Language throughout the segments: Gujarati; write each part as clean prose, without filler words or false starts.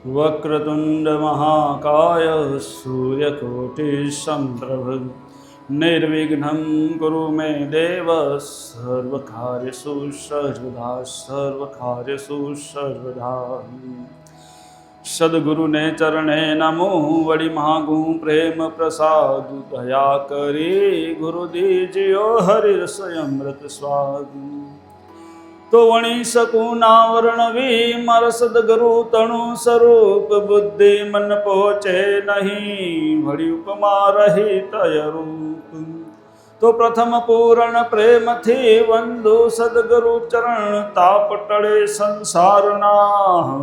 वक्रतुंड महाकाय सूर्यकोटिसम्प्रभ निर्विघ्नं कुरु मे देव सर्वकार्येषु सर्वदा। सद्गुरु ने चरणे नमो वड़ी मागू प्रेम प्रसाद दया करी गुरु दीजियो हरि स्वयंमृत स्वाद। तो वणी सकूँ ना वर्णवी मर सदगुरु तणु स्वरूप बुद्धि मन पहुँचे नहीं वड़ी उपमा रही तय रूप। तो प्रथम पूर्ण प्रेम थी वंदु सदगुरु चरण ताप टळे संसार ना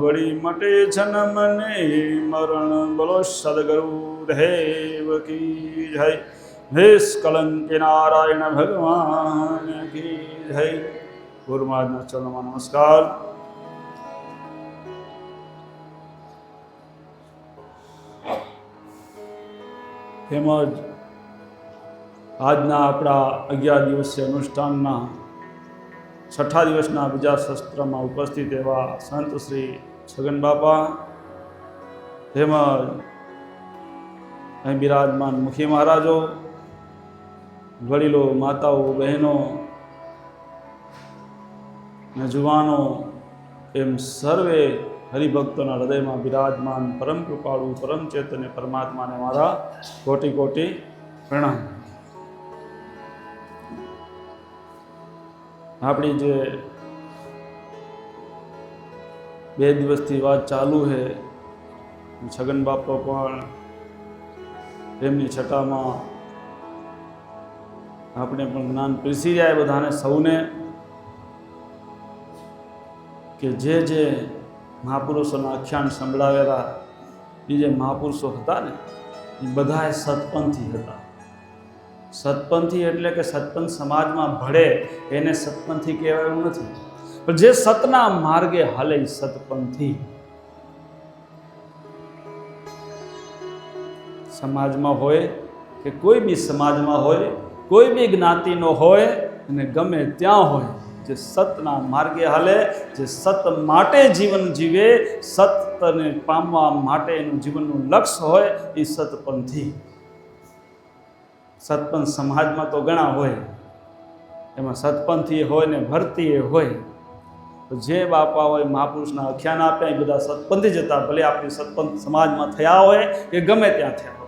वड़ी मटे जन्म ने मरण। बोलो सदगुरु देव की जय। निष्कलंक नारायण भगवान की जय। गुरु महाराज चरणों नमस्कार। તેમજ આજના આપણા 11 દિવસીય અનુષ્ઠાનના છઠ્ઠા દિવસના બીજા શસ્ત્રમાં ઉપસ્થિત એવા સંત શ્રી છગન બાપા તેમજ અહીં બિરાજમાન મુખી મહારાજો, વડીલો, માતાઓ, બહેનો ને જુવાનો એમ સર્વે હરિભક્તોના હૃદયમાં બિરાજમાન પરમ કૃપાળુ પરમ ચેતન્ય પરમાત્માને મારા કોટી કોટી પ્રણામ। આપણી જે 2 દિવસથી વાત ચાલુ છે, છગન બાપો પણ એમની છટામાં આપણે પણ જ્ઞાન પીરસી જાય બધાને સૌને કે જે મહાપુરુષોના આખ્યાન સંભળાવેલા એ જે મહાપુરુષો હતા ને એ બધાએ સતપંથી હતા। સતપંથી એટલે કે સતપંથ સમાજમાં ભળે એને સતપંથી કહેવાય એવું નથી, પણ જે સતના માર્ગે હાલે એ સતપંથી। સમાજમાં હોય કે કોઈ બી સમાજમાં હોય, કોઈ બી જ્ઞાતિનો હોય અને ગમે ત્યાં હોય, જે સતના માર્ગે હાલે, જે સત માટે જીવન જીવે, સતને પામવા માટે એનું જીવનનું લક્ષ્ય હોય એ સતપંથી। સતપંથ સમાજમાં તો ઘણા હોય, એમાં સતપંથી હોય ને ભરતીએ હોય। તો જે બાપા હોય મહાપુરુષના આખ્યાન આપ્યા એ બધા સતપંથી જ હતા, ભલે આપણી સતપંથ સમાજમાં થયા હોય કે ગમે ત્યાં થયા હોય।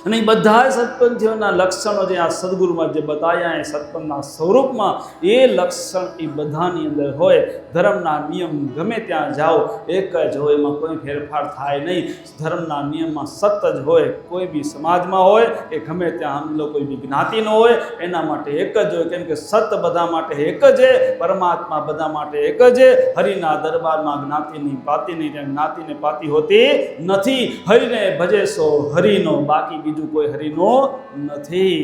અને એ બધા સત્પંથીઓના લક્ષણો જે આ સદગુરુમાં જે બતાવ્યા એ સત્પંથના સ્વરૂપમાં એ લક્ષણ એ બધાની અંદર હોય। ધર્મના નિયમ ગમે ત્યાં જાઓ એક જ હોય, એમાં કોઈ ફેરફાર થાય નહીં। ધર્મના નિયમમાં સત જ હોય, કોઈ બી સમાજમાં હોય કે ગમે ત્યાં હમલો કોઈ બી જ્ઞાતિનો હોય એના માટે એક જ હોય, કેમ કે સત બધા માટે એક જ છે, પરમાત્મા બધા માટે એક જ છે। હરિના દરબારમાં જ્ઞાતિની પાતિની જ્ઞાતિને પાતી હોતી નથી। હરિને ભજે સો હરિનો, બાકી બીજું કોઈ હરિનો નથી।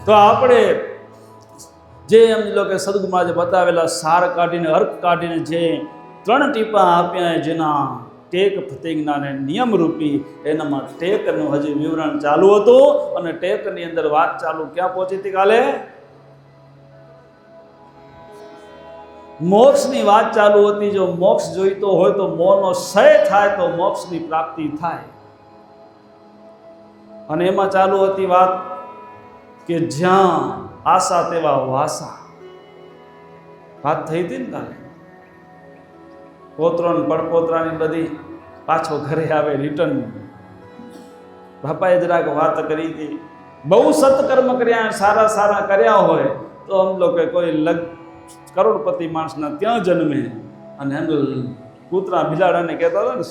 તો આપણે જે એમ લોકો સદગુરુમાં જે બતાવેલા સાર કાઢીને અર્ક કાઢીને જે 3 ટીપા આપ્યા, જેના ટેક પ્રતિજ્ઞાને નિયમરૂપી, એનામાં ટેકનું હજી વિવરણ ચાલુ હતું અને ટેકની અંદર વાત ચાલુ ક્યાં પહોંચી હતી કાલે? મોક્ષની વાત ચાલુ હતી। જો મોક્ષ જોઈતો હોય તો મોહનો ક્ષય થાય તો મોક્ષની પ્રાપ્તિ થાય। અને એમાં ચાલુ હતી વાત કે જ્યાં આશા તેવા વાસા। વાત થઈ હતી ને કાલે? પોત્રો ને પડપોતરાની બધી પાછો ઘરે આવે રિટર્ન। બાપાએ જરાક વાત કરી હતી, બહુ સત્કર્મ કર્યા, સારા સારા કર્યા હોય તો આમ લોકો કોઈ કરોડપતિ માણસના ત્યાં જન્મે અને એમ કૂતરા બિલાડાને કહેતા હતા ને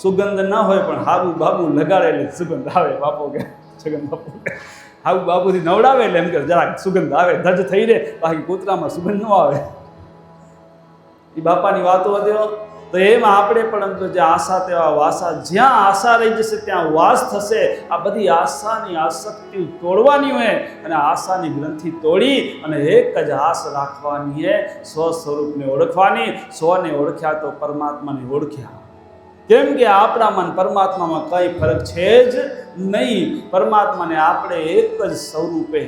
સુગંધ ના હોય પણ હાબુ બાબુ લગાડે એટલે સુગંધ આવે। બાપો કે છગન બાપુ કે હાબુ બાબુથી નવડાવે એટલે એમ કે જરાક સુગંધ આવે, ધજ થઈ રહે, બાકી કૂતરામાં સુગંધ ન આવે। એ બાપાની વાતો હતી। તો એમાં આપણે પણ જે આશા તેવા વાસા, જ્યાં આશા રહી જશે ત્યાં વાસ થશે। આ બધી આશાની આસક્તિ તોડવાની હોય અને આશાની ગ્રંથિ તોડી અને એક જ આશ રાખવાની છે, સ્વ સ્વરૂપને ઓળખવાની। સ્વને ઓળખ્યા તો પરમાત્માને ઓળખ્યા। કેમ કે આપણામાં પરમાત્મામાં કંઈ ફરક છે જ નહીં। પરમાત્માને આપણે એક જ સ્વરૂપે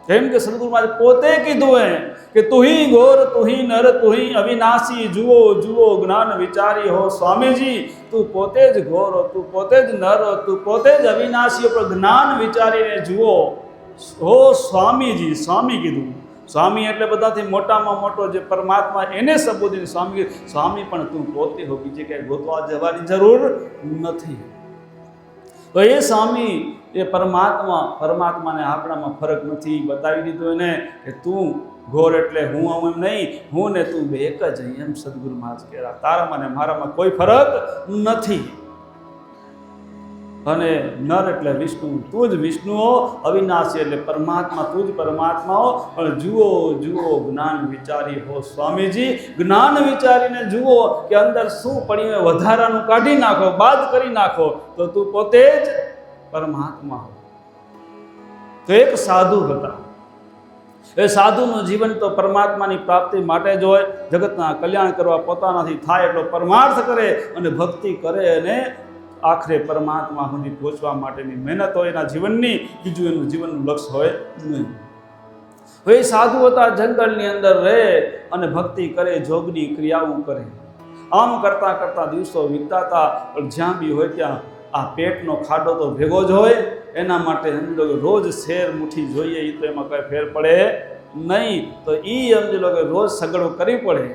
કેમ કે સદગુરુ મહારાજ પોતે કીધું હે કે તું હી ઘોર, તું હી નર, તું હી અવિનાશી, જુઓ જુઓ જ્ઞાન વિચારી હો સ્વામીજી, તું પોતે જ ઘોર હો, તું પોતે જ નર હો, તું પોતે જ અવિનાશી, પણ જ્ઞાન વિચારીને જુઓ હો સ્વામીજી. સ્વામી કીધું. સ્વામી એટલે બધાથી મોટામાં મોટો જે પરમાત્મા, એને સંબોધીને સ્વામી. સ્વામી પણ તું પોતે હો, બીજે ક્યાંય ગોતવા જવાની જરૂર નથી. તો એ સ્વામી, એ પરમાત્માને આપણામાં ફરક નથી બતાવી દીધો એને કે તું ઘોર એટલે હું આવું એમ નહીં, હું ને તું બે એક જ. એમ સદગુરુ મહારાજ કહેતા, તારામાં ને મારામાં કોઈ ફરક નથી. અને નર એટલે વિષ્ણુ, તું જ વિષ્ણુ હો, અવિનાશી એટલે પરમાત્મા, તું જ પરમાત્મા હો. પણ જુઓ જુઓ જ્ઞાન વિચારી હો સ્વામીજી, જ્ઞાન વિચારીને જુઓ કે અંદર શું પડ્યું, વધારાનું કાઢી નાખો, બાદ કરી નાખો, તો તું પોતે જ પરમાત્મા હો. તો એક સાધુ હતા. એ સાધુનું જીવન તો પરમાત્માની પ્રાપ્તિ માટે જ હોય. જગતના કલ્યાણ કરવા પોતાનાથી થાય એટલો પરમાર્થ કરે અને ભક્તિ કરે, અને આખરે પરમાત્મા સુધી પહોંચવા માટેની મહેનત હોય એના જીવનની. બીજું એનું જીવનનું લક્ષ્ય હોય નહીં. હવે સાધુ હતા, જંગલની અંદર રહે અને ભક્તિ કરે, જોગની ક્રિયાઓ કરે. આમ કરતા કરતા દિવસો વીતતા હતા. પણ જ્યાં બી હોય ત્યાં આ પેટનો ખાડો તો ભેગો જ હોય. એના માટે સમજી લો કે રોજ શેર મુઠ્ઠી જોઈએ, એ તો એમાં કંઈ ફેર પડે નહીં. તો એ સમજી લો કે રોજ સગવડ કરવી પડે.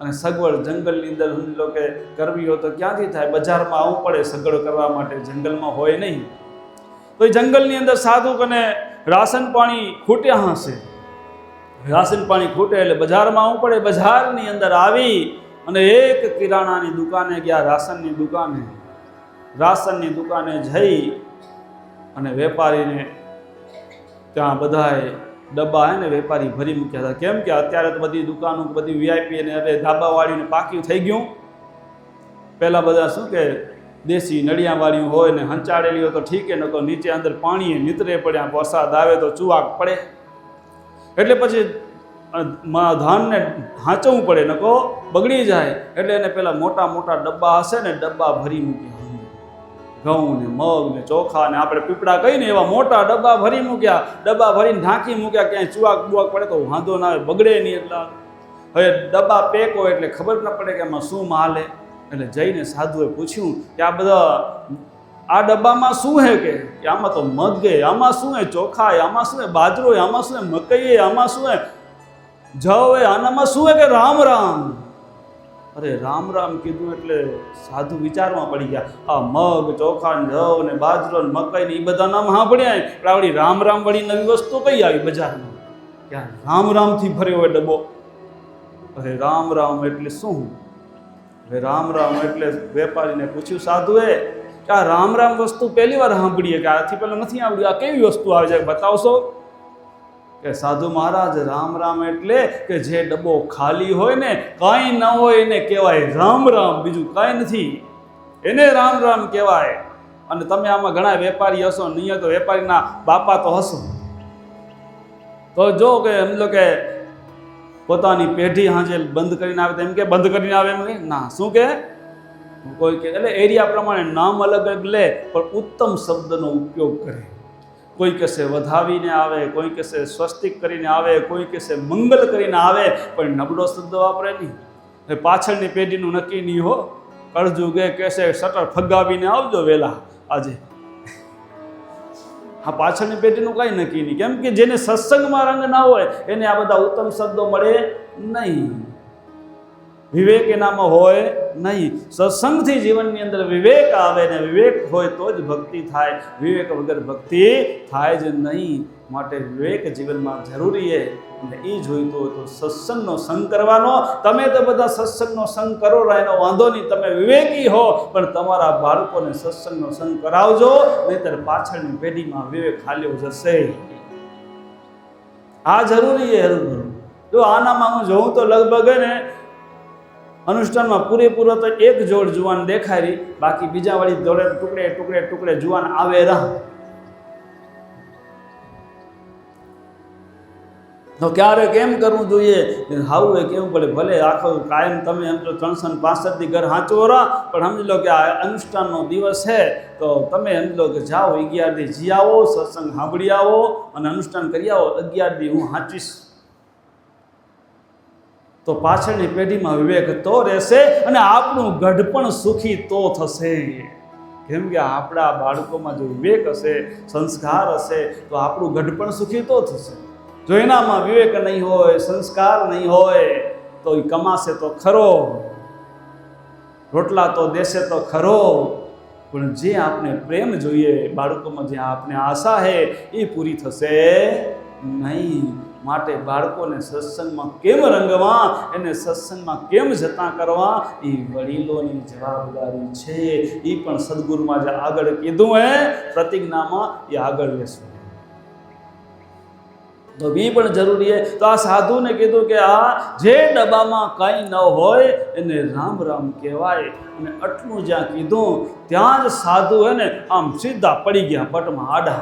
અને સગવડ જંગલની અંદર સમજી લો કે કરવી હોય તો ક્યાંથી થાય? બજારમાં આવવું પડે સગવડ કરવા માટે, જંગલમાં હોય નહીં. તો એ જંગલની અંદર સાધુ કને રાશન પાણી ખૂટ્યા હશે. રાશન પાણી ખૂટે એટલે બજારમાં આવવું પડે. બજારની અંદર આવી અને એક કિરાણાની દુકાને ગયા, રાશનની દુકાને જઈ અને વેપારીને ત્યાં બધાએ ડબ્બા હે ને વેપારી ભરી મૂક્યા હતા. કેમ કે અત્યારે તો બધી દુકાનો, બધી વીઆઈપી અને હવે ધાબાવાળીને પાક્યું થઈ ગયું. પહેલાં બધા શું કે દેશી નળિયાવાળીઓ હોય ને હંચાડેલી હોય તો ઠીક, ન તો નીચે અંદર પાણીએ નીતરે પડ્યા, વરસાદ આવે તો ચુવાક પડે. એટલે પછી ધાનને હાંચવું પડે, નકો બગડી જાય. એટલે એને પેલા મોટા મોટા ડબ્બા હશે ને, ડબ્બા ભરી મૂક્યા. ઘઉં ને મગ ને ચોખા ને આપણે પીપળા કહીને એવા મોટા ડબ્બા ભરી મૂક્યા. ડબ્બા ભરીને ઢાંકી મૂક્યા. ક્યાંય ચુવાક બુવાક પડે તો વાંધો ના આવે, બગડે નહીં. એટલા હવે ડબ્બા પેક હોય એટલે ખબર ન પડે કે એમાં શું માલ હે. એટલે જઈને સાધુએ પૂછ્યું કે આ બધા આ ડબ્બામાં શું હે? કે આમાં તો મગ હે, આમાં શું હે? ચોખા હે, આમાં શું હે? બાજરો હે, આમાં શું હે? મકઈ હે, આમાં શું હે? જવ હે, આનામાં શું હે? કે રામ રામ. અરે રામ રામ કીધું એટલે સાધુ વિચારમાં પડી ગયા. આ મગ, ચોખા, જવ ને બાજરો ને મકઈ ને એ બધા નામ સાંભળ્યા. પણ આવડી રામ રામ વળી નવી વસ્તુ કઈ આવી બજારમાં? ક્યાં રામ રામથી ભર્યો હોય ડબ્બો. અરે રામ રામ એટલે શું? હવે રામ રામ એટલે વેપારીને પૂછ્યું સાધુએ કે આ રામ રામ વસ્તુ પહેલી વાર સાંભળીએ, કે આથી પહેલાં નથી આવડ્યું, આ કેવી વસ્તુ આવે છે બતાવશો? કે સાધુ મહારાજ, રામ રામ એટલે કે જે ડબ્બો ખાલી હોય ને, કાંઈ ન હોય એને કહેવાય રામ રામ, બીજું કાંઈ નથી, એને રામ રામ કહેવાય. અને તમે આમાં ઘણા વેપારી હશો, નહીં તો વેપારીના બાપા તો હશો, તો જો કે એમ લો કે પોતાની પેઢી હાજે બંધ કરીને આવે તો એમ કે બંધ કરીને આવે, એમ કે ના, શું કે કોઈ કે એટલે એરિયા પ્રમાણે નામ અલગ અલગ લે, પણ ઉત્તમ શબ્દનો ઉપયોગ કરે. કોઈ કહેશે વધાવીને આવે, કોઈ કહેશે સ્વસ્તિક કરીને આવે, કોઈ કહેશે મંગલ કરીને આવે, પણ નબળો શબ્દ વાપરે નહીં. પાછળની પેઢીનું નક્કી નહીં હો. કળજુગે કહેશે શટર ફગાવીને આવજો વહેલા આજે. હા, પાછળની પેઢીનું કાંઈ નક્કી નહીં. કેમ કે જેને સત્સંગમાં રંગ ના હોય એને આ બધા ઉત્તમ શબ્દો મળે નહીં. વિવેક એનામાં હોય નહીં. સત્સંગથી જીવનની અંદર વિવેક આવે ને વિવેક હોય તો જ ભક્તિ થાય. વિવેક વગર ભક્તિ થાય જ નહીં. માટે વિવેક જીવનમાં જરૂરી છે. અને એ જોઈતો હોય તો સત્સંગનો સંગ કરવાનો. તમે તો બધા સત્સંગનો સંગ કરો રહ્યા, એનો વાંધો નહીં, તમે વિવેકી હો, પણ તમારા બાળકોને સત્સંગનો સંગ કરાવજો, નહીંતર પાછળની પેઢીમાં વિવેક હાલ્યો જશે. આ જરૂરી છે. જો આનામાં હું જોઉં તો લગભગ ને અનુષ્ઠાનમાં પૂરેપૂરો તો એક જોડ જુવાન દેખાય રહી, બાકી બીજા વાળી જોડે ટુકડે ટુકડે ટુકડે જુવાન આવે રહા. તો ક્યારે કેમ કરવું જોઈએ, હાવું એ કેવું પડે. ભલે આખો કાયમ તમે એમ તો 365 દી ઘર હાંચવો રહો, પણ સમજી લો કે આ અનુષ્ઠાનનો દિવસ છે તો તમે સમજી લો કે જાઓ 11 દી જી આવો, સત્સંગ સાંભળી આવો અને અનુષ્ઠાન કરી આવો. 11 દી હું હાંચીશ તો પાછળની પેઢીમાં વિવેક તો રહેશે અને આપણું ગઢપણ સુખી તો થશે. કેમ કે આપણા બાળકોમાં જો વિવેક હશે, સંસ્કાર હશે તો આપણું ગઢપણ સુખી તો થશે. જો એનામાં વિવેક નહીં હોય, સંસ્કાર નહીં હોય તો એ કમાશે તો ખરો, રોટલા તો દેશે તો ખરો, પણ જે આપણે પ્રેમ જોઈએ બાળકોમાં, જે આપણે આશા છે એ પૂરી થશે નહીં. માટે બાળકોને સત્સંગમાં કેમ રંગવા, એને સત્સંગમાં કેમ જતા કરવા, એ વડીલોની જવાબદારી છે. એ પણ સદગુરુમાં જે આગળ કીધું હે પ્રતિજ્ઞામાં એ આગળ લેશું તો એ પણ જરૂરી છે. તો આ સાધુને કીધું કે આ જે ડબ્બામાં કંઈ ન હોય એને રામ રામ કહેવાય. અને આટલું જ્યાં કીધું ત્યાં જ સાધુ હે ને આમ સીધા પડી ગયા પટમાં આડા.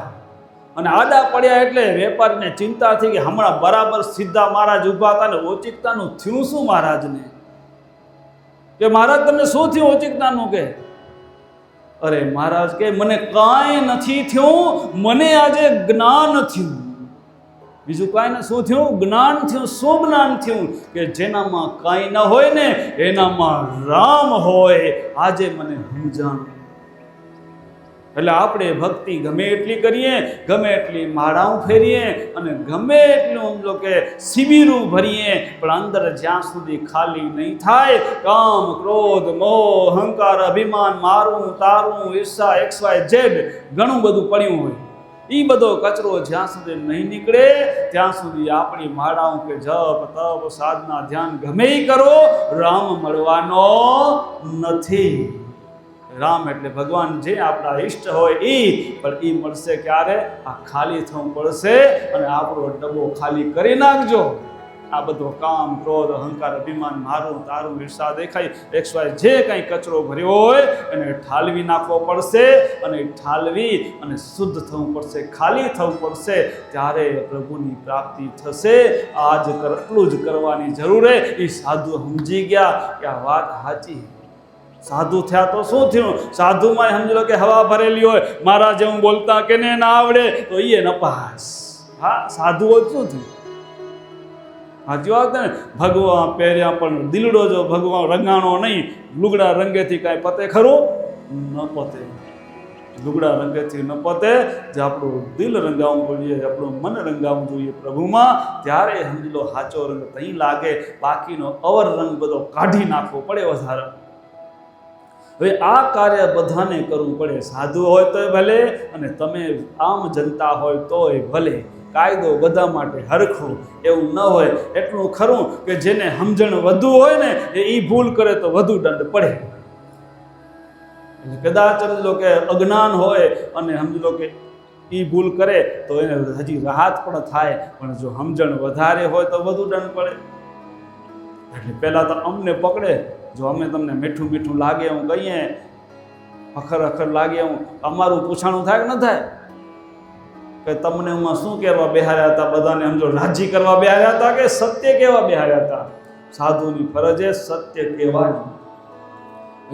અને આડા પડ્યા એટલે વેપારીને ચિંતા થઈ કે હમણાં બરાબર સીધા મહારાજ ઊભા હતા ને ઓચિકતાનું થયું શું મહારાજને, કે મહારાજ તમને શું થયું ઓચિકતાનું? કે અરે મહારાજ કે મને કાંઈ નથી થયું, મને આજે જ્ઞાન થયું. બીજું કાંઈ ને શું થયું? જ્ઞાન થયું. શું જ્ઞાન થયું? કે જેનામાં કાંઈ ન હોય ને એનામાં રામ હોય. આજે મને સમજાણ. એટલે આપણે ભક્તિ ગમે એટલી કરીએ, ગમે એટલી માળાઓ ફેરીએ અને ગમે એટલું કે શિબિરું ભરીએ, પણ અંદર જ્યાં સુધી ખાલી નહીં થાય, કામ, ક્રોધ, મોહ, અહંકાર, અભિમાન, મારું તારું, ઈર્ષા, XYZ ઘણું બધું પડ્યું હોય, એ બધો કચરો જ્યાં સુધી નહીં નીકળે ત્યાં સુધી આપણી માળાઓ કે જપ, તપ, સાધના, ધ્યાન ગમે કરો, રામ મળવાનો નથી. રામ એટલે ભગવાન જે આપણા ઈષ્ટ હોય એ, પણ એ મળશે ક્યારે? આ ખાલી થવું પડશે. અને આપણો ડબ્બો ખાલી કરી નાખજો. આ બધો કામ, ક્રોધ, અહંકાર, અભિમાન, મારું તારું, ઈર્ષા, દેખાય, XY જે કંઈ કચરો ભર્યો હોય એને ઠાલવી નાખવો પડશે. અને ઠાલવી અને શુદ્ધ થવું પડશે, ખાલી થવું પડશે. ત્યારે પ્રભુની પ્રાપ્તિ થશે. આજ એટલું જ કરવાની જરૂર છે. એ સાધુ સમજી ગયા કે આ વાત સાચી. સાધુ થયા તો શું થયું? સાધુમાં સમજી લો કે હવા ભરેલી હોય, મારા જેવું બોલતા કેને ના આવડે તો એ નપાસ. હા, સાધુઓ શું થયું? સાચી વાત ને. ભગવાન પહેર્યા પણ દિલડો જો ભગવાન રંગાણો નહીં, લુગડા રંગેથી કાંઈ પતે ખરું? ન પતે. લુગડા રંગેથી ન પતે. જે આપણું દિલ રંગાવવું જોઈએ, આપણું મન રંગાવવું જોઈએ પ્રભુમાં, ત્યારે સમજી લો સાચો રંગ તહીં લાગે. બાકીનો અવર રંગ બધો કાઢી નાખવો પડે વધારે. હવે આ કાર્ય બધાને કરવું પડે. સાધુ હોય તોય ભલે અને તમે આમ જનતા હોય તોય ભલે. કાયદો બધા માટે હરખો એવું ન હોય. એટલું ખરું કે જેને સમજણ વધુ હોય ને એ ભૂલ કરે તો વધુ દંડ પડે. એટલે કદાચ સમજી લો કે અજ્ઞાન હોય અને સમજી લો કે એ ભૂલ કરે તો એને હજી રાહત પણ થાય, પણ જો સમજણ વધારે હોય તો વધુ દંડ પડે. એટલે પહેલાં તો અમને પકડે. જો અમે તમને મીઠું મીઠું લાગે એવું કહીએ, અખર અખર લાગે એવું, અમારું પૂછાણું થાય કે ન થાય? કે તમને એમાં શું કરવા બેહાર્યા હતા? બધાને સમજો રાજી કરવા બેહાર્યા હતા કે સત્ય કહેવા બેહાર્યા હતા? સાધુની ફરજ એ સત્ય કહેવાની.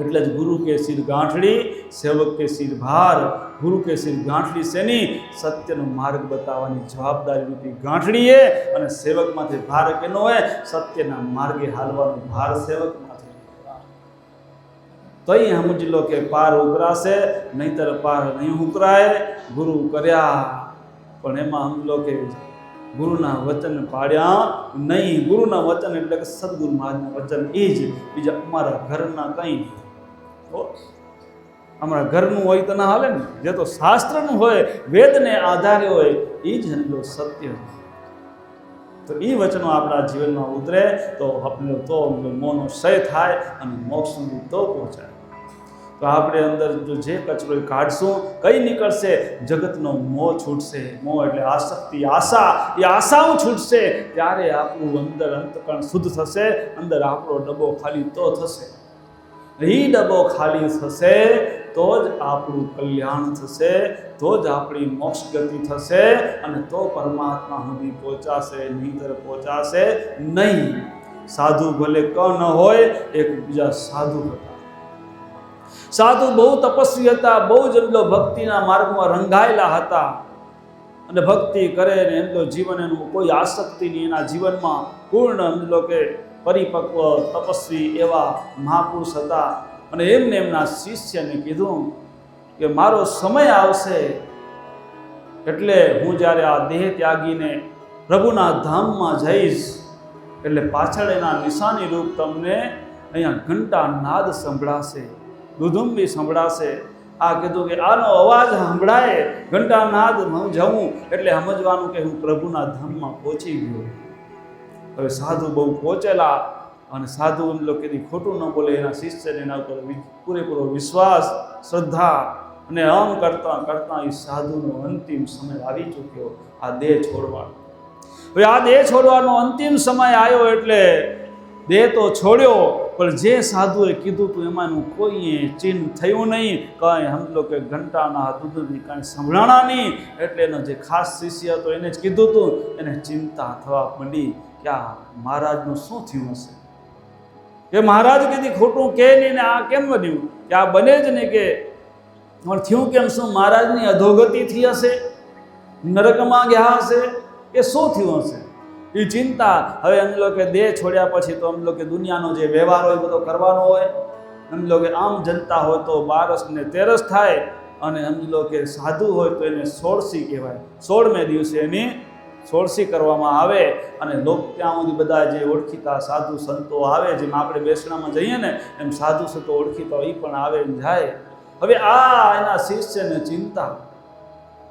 એટલે જ ગુરુ કે સિર ગાંઠડી, સેવક કે સિર ભાર. ગુરુ કે સિર ગાંઠડી શેની? સત્યનો માર્ગ બતાવવાની જવાબદારી રૂપી ગાંઠડી એ. અને સેવકમાંથી ભાર કેનો હોય? સત્યના માર્ગે હાલવાનો ભાર સેવકમાંથી. તો અહીં સમજી લો કે પાર ઉકરાશે, નહીંતર પાર નહીં ઉકરાય. ગુરુ કર્યા પણ એમાં સમજી લો કે ગુરુના વચન પાડ્યા નહીં. ગુરુના વચન એટલે કે સદગુરુ મહારાજના વચન એ જ. બીજા અમારા ઘરના કંઈ નહીં. અમારા ઘરનું હોય તો ના હાલે ને. જે તો શાસ્ત્રનું હોય, વેદને આધારે હોય, એ જ સમજો સત્ય. તો એ વચનો આપણા જીવનમાં ઉતરે તો આપણે તો મોનો ક્ષય થાય અને મોક્ષ સુધી તો પહોંચાય. તો આપણે અંદર જો જે કચરો કાઢશું, કઈ નીકળશે? જગતનો મોહ છૂટશે. મોહ એટલે આસક્તિ, આશા. એ આશાઓ છૂટશે ત્યારે આપણું અંદર અંતકરણ શુદ્ધ થશે. અંદર આપણો ડબ્બો ખાલી તો થશે. એ ડબ્બો ખાલી થશે તો જ આપણું કલ્યાણ થશે, તો જ આપણી મોક્ષ ગતિ થશે અને તો પરમાત્મા સુધી પહોંચાશે, નહીંતર પહોંચાશે નહીં. સાધુ ભલે ક ન હોય, એકબીજા સાધુ હતા. સાધુ બહુ તપસ્વી હતા, બહુ જ એમનો ભક્તિના માર્ગમાં રંગાયેલા હતા અને ભક્તિ કરે ને એમનો જીવન એનું કોઈ આસક્તિ નહીં, એના જીવનમાં પૂર્ણ એમનો કે પરિપક્વ તપસ્વી એવા મહાપુરુષ હતા. અને એમને એમના શિષ્યને કીધું કે મારો સમય આવશે એટલે હું જ્યારે આ દેહ ત્યાગીને પ્રભુના ધામમાં જઈશ એટલે પાછળ એના નિશાની રૂપ તમને અહીંયા ઘંટા નાદ સંભળાશે, દુધુંબી સંભળાશે. આ કીધું કે આનો અવાજ સંભળાય, ઘંટા નાદ હું જઉં એટલે સમજવાનું કે હું પ્રભુના ધામમાં પહોંચી ગયો. હવે સાધુ બહુ પહોંચેલા અને સાધુ એમ લોકો કીધી ખોટું ન બોલે, એના શિષ્યને એના ઉપર પૂરેપૂરો વિશ્વાસ, શ્રદ્ધા અને આમ કરતાં કરતાં એ સાધુનો અંતિમ સમય આવી ચૂક્યો આ દેહ છોડવાનો. હવે આ દેહ છોડવાનો અંતિમ સમય આવ્યો એટલે દેહ તો છોડ્યો, પણ જે સાધુએ કીધું હતું એમાંનું કોઈએ ચિહ્ન થયું નહીં, કાંઈ સમજો કે ઘંટાના દૂધની કાંઈ સંભળાણા નહીં. એટલે એનો જે ખાસ શિષ્ય હતો એને જ કીધું હતું, એને ચિંતા થવા માંડી કે આ મહારાજનું શું થયું હશે, કે મહારાજ કીધી ખોટું કે નહીં ને આ કેમ બન્યું, કે આ બને જ નહીં, કે પણ થયું કેમ, શું મહારાજની અધોગતિ થઈ હશે, નરકમાં ગયા હશે કે શું થયું હશે, એ ચિંતા. હવે એમ લોકો દેહ છોડ્યા પછી તો એમ લોકો દુનિયાનો જે વ્યવહાર હોય બધો કરવાનો હોય, એમ લોકો આમ જનતા હોય તો 12 ને 13 થાય અને એમ લોકો સાધુ હોય તો એને 16સી કહેવાય. 16મે દિવસે એની 16સી કરવામાં આવે અને લોક ત્યાં સુધી બધા જે ઓળખીતા સાધુ સંતો આવે, જેમ આપણે બેસણામાં જઈએ ને એમ સાધુ સંતો ઓળખીતા એ પણ આવે ને જાય. હવે આ એના શિષ્યને ચિંતા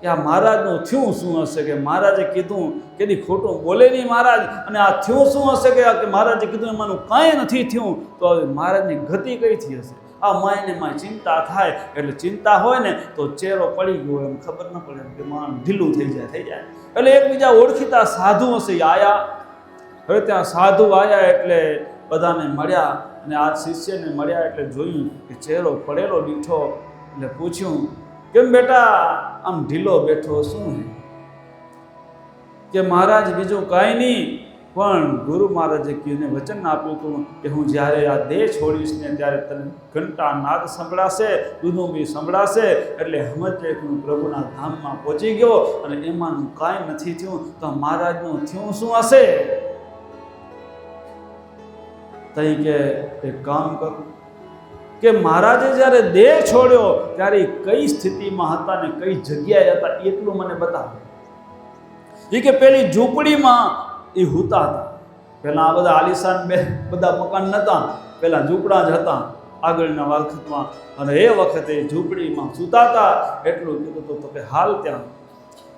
કે આ મહારાજનું થયું શું હશે, કે મહારાજે કીધું કે ખોટું બોલે નહીં મહારાજ, અને આ થયું શું હશે કે મહારાજે કીધું એમાંનું કાંઈ નથી થયું, તો હવે મહારાજની ગતિ કઈ થઈ હશે. આ માયને માય ચિંતા થાય. એટલે ચિંતા હોય ને તો ચહેરો પડી ગયો એમ ખબર ન પડે, કે માણ ઢીલું થઈ જાય. એટલે એકબીજા ઓળખીતા સાધુ હશે આયા. હવે ત્યાં સાધુ આયા એટલે બધાને મળ્યા અને આ શિષ્યને મળ્યા એટલે જોયું કે ચહેરો પડેલો દીઠો. એટલે પૂછ્યું, કેમ બેટા આમ ઢીલો બેઠો, શું કે મહારાજ બીજું કાંઈ નહીં, પણ ગુરુ મહારાજે કીને વચન આપ્યું હતું કે હું જ્યારે આ દેહ છોડીશ ને ત્યારે તને ઘંટા નાદ સંભળાશે, દુધુંબી સંભળાશે એટલે સમજે કે હું પ્રભુના ધામમાં પહોંચી ગયો અને એમાંનું કાંઈ નથી થયું, તો મહારાજનું થયું શું હશે. તઈ કે એક કામ કરું કે મહારાજે જ્યારે દેહ છોડ્યો ત્યારે કઈ સ્થિતિમાં હતા ને કઈ જગ્યાએ હતા એટલું મને બતાવો. એ કે પેલી ઝૂંપડીમાં એ હુતા હતા. પહેલાં આ બધા આલિશાન બધા મકાન નહોતા, પહેલાં ઝૂંપડા જ હતા આગળના વખતમાં, અને એ વખતે ઝૂંપડીમાં સૂતા હતા. એટલું કીધું તો કે હાલ ત્યાં,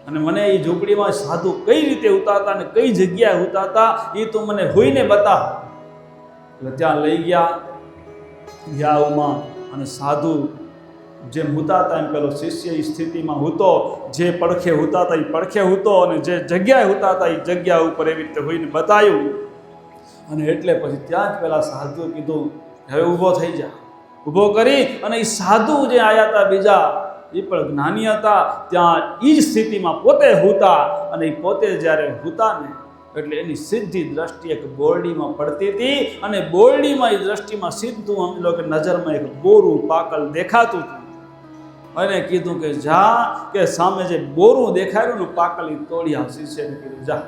અને મને એ ઝૂંપડીમાં સાધુ કઈ રીતે હુતા હતા અને કઈ જગ્યાએ હુતા હતા એ તું મને હોઈને બતાવ. એટલે ત્યાં લઈ ગયા યાવમાં, અને સાધુ જેમ હુતા હતા એમ પેલો શિષ્ય એ સ્થિતિમાં હૂતો, જે પડખે હુતા હતા એ પડખે હૂતો, અને જે જગ્યાએ હુતા હતા એ જગ્યા ઉપર એવી રીતે હોઈને બતાવ્યું. અને એટલે પછી ત્યાં જ પેલા સાધુએ કીધું હવે ઊભો થઈ જા. ઊભો કરી અને એ સાધુ જે આવ્યા હતા બીજા એ પણ જ્ઞાની હતા, ત્યાં એ જ સ્થિતિમાં પોતે હુતા. અને એ પોતે જ્યારે હુતા ને એટલે એની સીધી દ્રષ્ટિ એક બોરડીમાં પડતી હતી, અને બોરડીમાં એ દ્રષ્ટિમાં સીધું સમજી લો કે નજરમાં એક બોરું પાકલ દેખાતું હતું. અને કીધું કે જા, કે સામે જે બોરું દેખાયું ને પાકલ એ તોડી આવ. શિષ્યને કીધું જા,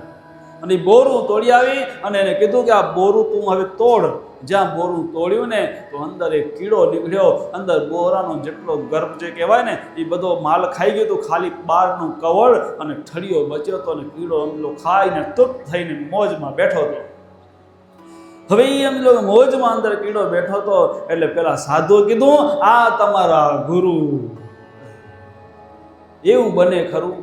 અને એ બોરું તોડી આવી અને એને કીધું કે આ બોરું તું હવે તોડ. જ્યાં બોરું તોડ્યું ને તો અંદર એક કીડો નીકળ્યો, અંદર બોરાનો જેટલો ગર્ભ જે કહેવાય ને એ બધો માલ ખાઈ ગયો તો ખાલી બહારનું કવળ અને ઠળિયો બચ્યો હતો, અને કીડો એમલો ખાઈને તૃપ્ત થઈને મોજમાં બેઠો હતો. હવે એ એમ લોકો મોજમાં અંદર કીડો બેઠો હતો. એટલે પેલા સાધુએ કીધું આ તમારા ગુરુ. એવું બને ખરું?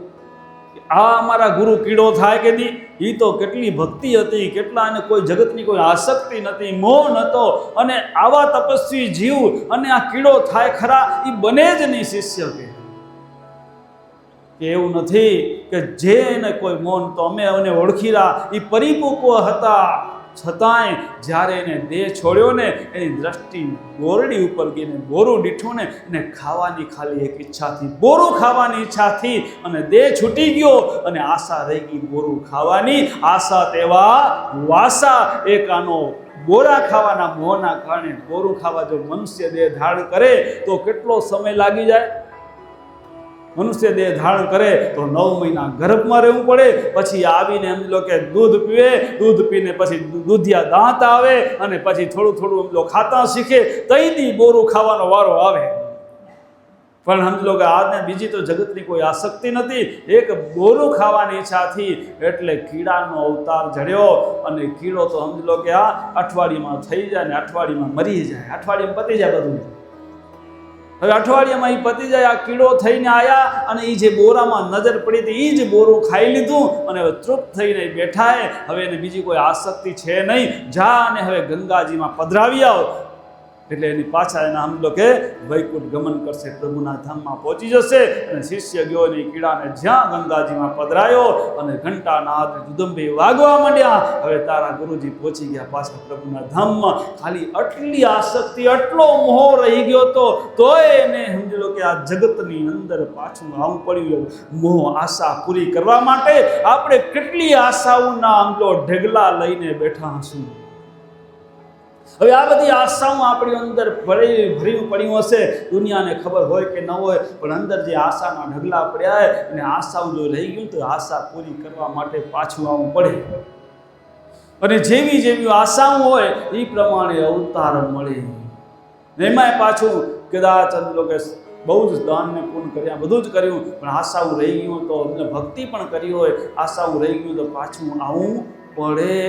આ અમારા ગુરુ કીડો થાય કે નહીં? એ તો કેટલી ભક્તિ હતી, કેટલા એને કોઈ જગતની કોઈ આસક્તિ નથી, મોહ નહોતો, અને આવા તપસ્વી જીવ અને આ કીડો થાય ખરા? એ બને જ નહીં. શિષ્ય કે એવું નથી કે જે એને કોઈ મોહ તો અમે એને ઓળખી રહ્યા, એ પરિપક્વ હતા, છતાંય જ્યારે એને દેહ છોડ્યો ને એની દ્રષ્ટિ બોરડી ઉપર ગઈ ને બોરું દીઠું ને એને ખાવાની ખાલી એક ઈચ્છાથી, બોરું ખાવાની ઈચ્છાથી, અને દેહ છૂટી ગયો અને આશા રહી ગઈ બોરું ખાવાની. આશા તેવા વાસા, એક આનો બોરા ખાવાના મોહના કારણે બોરું ખાવા જો મનુષ્ય દેહ ધારણ કરે તો કેટલો સમય લાગી જાય? મનુષ્ય દેહ ધારણ કરે તો 9 મહિના ગર્ભમાં રહેવું પડે, પછી આવીને એમ લો કે દૂધ પીવે, દૂધ પીને પછી દૂધિયા દાંત આવે અને પછી થોડું થોડું એમ લો ખાતા શીખે, તઈથી બોરું ખાવાનો વારો આવે. પણ સમજો કે આજને બીજી તો જગતની કોઈ આસક્તિ નથી, એક બોરું ખાવાની ઈચ્છાથી એટલે કીડાનો અવતાર જડ્યો. અને કીડો તો સમજો કે આ અઠવાડિયામાં થઈ જાય ને અઠવાડિયામાં મરી જાય, અઠવાડિયામાં પતી જાય બધું. હવે અઠવાડિયામાં એ પતી જાય, આ કીડો થઈને આવ્યા અને એ જે બોરામાં નજર પડી હતી એ જ બોરું ખાઈ લીધું અને હવે તૃપ્ત થઈને બેઠા. હવે એને બીજી કોઈ આસક્તિ છે નહીં. જા અને હવે ગંગાજીમાં પધરાવી આવો એટલે એની પાછા એના સમજો કે વૈકુંઠ ગમન કરશે, પ્રભુના ધામમાં પહોંચી જશે. અને શિષ્ય ગયો ને કીડાને જ્યાં ગંગાજીમાં પધરાયો અને ઘંટાના હાથે દુદંભી વાગવા માંડ્યા. હવે તારા ગુરુજી પહોંચી ગયા પાછા પ્રભુના ધામમાં. ખાલી આટલી આસક્તિ, આટલો મોહ રહી ગયો તો તોય એને સમજી લો કે આ જગતની અંદર પાછું આવું પડ્યું. મોહ આશા પૂરી કરવા માટે આપણે કેટલી આશાઓના આમલો ઢગલા લઈને બેઠા હશું. હવે આ બધી આશાઓ આપણી અંદર ભર્યું પડ્યું હશે, દુનિયાને ખબર હોય કે ન હોય, પણ અંદર જે આશાના ઢગલા પડ્યા હોય અને આશાઓ જો રહી ગયું તો આશા પૂરી કરવા માટે પાછું આવવું પડે. અને જેવી જેવી આશાઓ હોય એ પ્રમાણે અવતાર મળે. એમાંય પાછું કદાચ લોકો બહુ જ દાન ને પૂર્ણ કર્યા, બધું જ કર્યું, પણ આશાઓ રહી ગયું તો ભક્તિ પણ કરી હોય, આશાઓ રહી ગયું તો પાછું આવવું પડે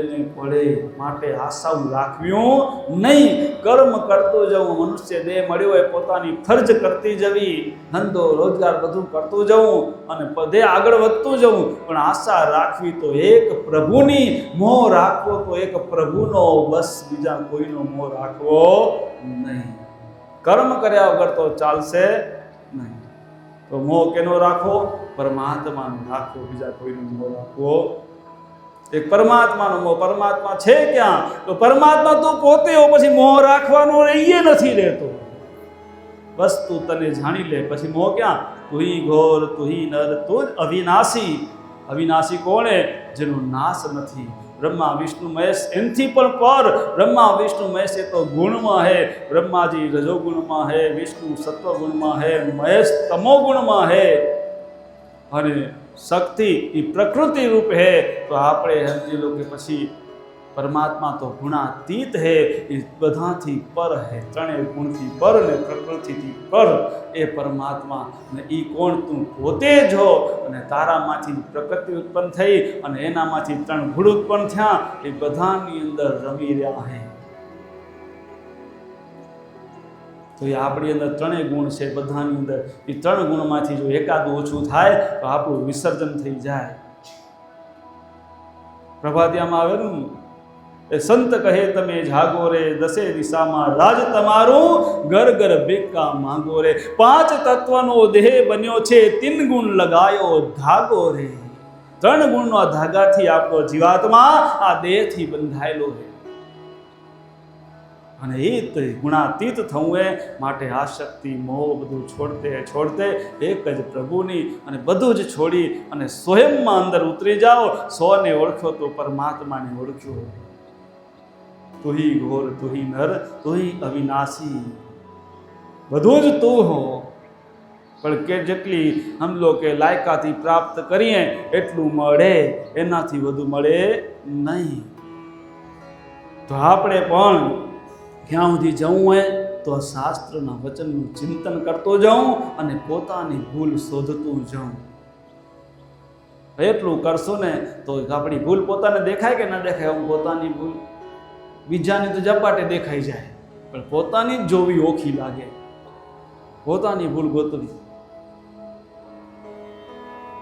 ને પડે. માટે આશાઓ રાખવ્યું નહીં, કર્મ કરતો જવું. મનુષ્ય દેહ મળ્યો હોય પોતાની ફરજ કરતી જવી, ધંધો રોજગાર બધું કરતું જવું અને દેહ આગળ વધતું જવું, પણ આશા રાખવી તો એક પ્રભુની, મોહ રાખવો તો એક પ્રભુનો, બસ બીજા કોઈનો મોહ રાખવો નહીં. કર્મ કર્યા વગર તો ચાલશે નહીં. તો મોહ કેનો રાખવો? પરમાત્માનો રાખવો, બીજા કોઈનો મોહ રાખવો. એક પરમાત્માનો મોહ. પરમાત્મા છે ક્યાં? તો પરમાત્મા તું પોતે હો, પછી મોહ રાખવાનો રહીએ નથી રહેતો. બસ તું તને જાણી લે, પછી મોહ ક્યાં? તુહી ઘોર તુહી નર તુજ અવિનાશી. અવિનાશી કોણે? જેનો નાશ નથી. બ્રહ્મા વિષ્ણુ મહેશ એમથી પણ પર. બ્રહ્મા વિષ્ણુ મહેશ એ તો ગુણમાં હે. બ્રહ્માજી રજોગુણમાં હે, વિષ્ણુ સત્વગુણમાં હે, મહેશ તમોગુણમાં હે, અને શક્તિ એ પ્રકૃતિ રૂપ હે. તો આપણે સમજી લો કે પછી પરમાત્મા તો ગુણાતીત હે, એ બધાથી પર હે. ત્રણેય ગુણથી પર ને પ્રકૃતિથી પર એ પરમાત્મા. ને એ કોણ? તું પોતે જો. અને તારામાંથી પ્રકૃતિ ઉત્પન્ન થઈ અને એનામાંથી 3 ગુણ ઉત્પન્ન થયા, એ બધાની અંદર રમી રહ્યા હે. તો એ આપણી અંદર 3 ગુણ છે બધાની અંદર. એ 3 ગુણમાંથી જો એકાદું ઓછું થાય તો આપણું વિસર્જન થઈ જાય. પ્રભાતિયામાં આવેલું, એ સંત કહે તમે જાગો રે, 10 દિશામાં રાજ તમારું, ઘર ઘર બેકા માંગો રે. 5 તત્વનો દેહ બન્યો છે, 3 ગુણ લગાયો ધાગો રે. 3 ગુણનો ધાગાથી આપણો જીવાત્મા આ દેહથી બંધાયેલો છે. અને એ ગુણાતીત થવું એ માટે આ શક્તિ મોહ બધું છોડતે એક જ પ્રભુની અને બધું જ છોડી અને સ્વયંમાં અંદર ઉતરી જાઓ. 100 ને ઓળખ્યો તો પરમાત્માને ઓળખ્યો. તુહી ઘોર તુહી નર તુહી અવિનાશી. બધું જ તું હો, પણ કે જેટલી સમજો કે લાયકાથી પ્રાપ્ત કરીએ એટલું મળે, એનાથી વધુ મળે નહીં. તો આપણે પણ ક્યાં સુધી જવું હોય તો શાસ્ત્રના વચનનું ચિંતન કરતો જાઉં અને પોતાની ભૂલ શોધતું જાઉં. એટલું કરશું ને તો આપણી ભૂલ પોતાને દેખાય કે ન દેખાય? હું પોતાની ભૂલ બીજાની તો ઝપાટે દેખાઈ જાય, પણ પોતાની જ જોવી ઓખી લાગે. પોતાની ભૂલ ગોતવી.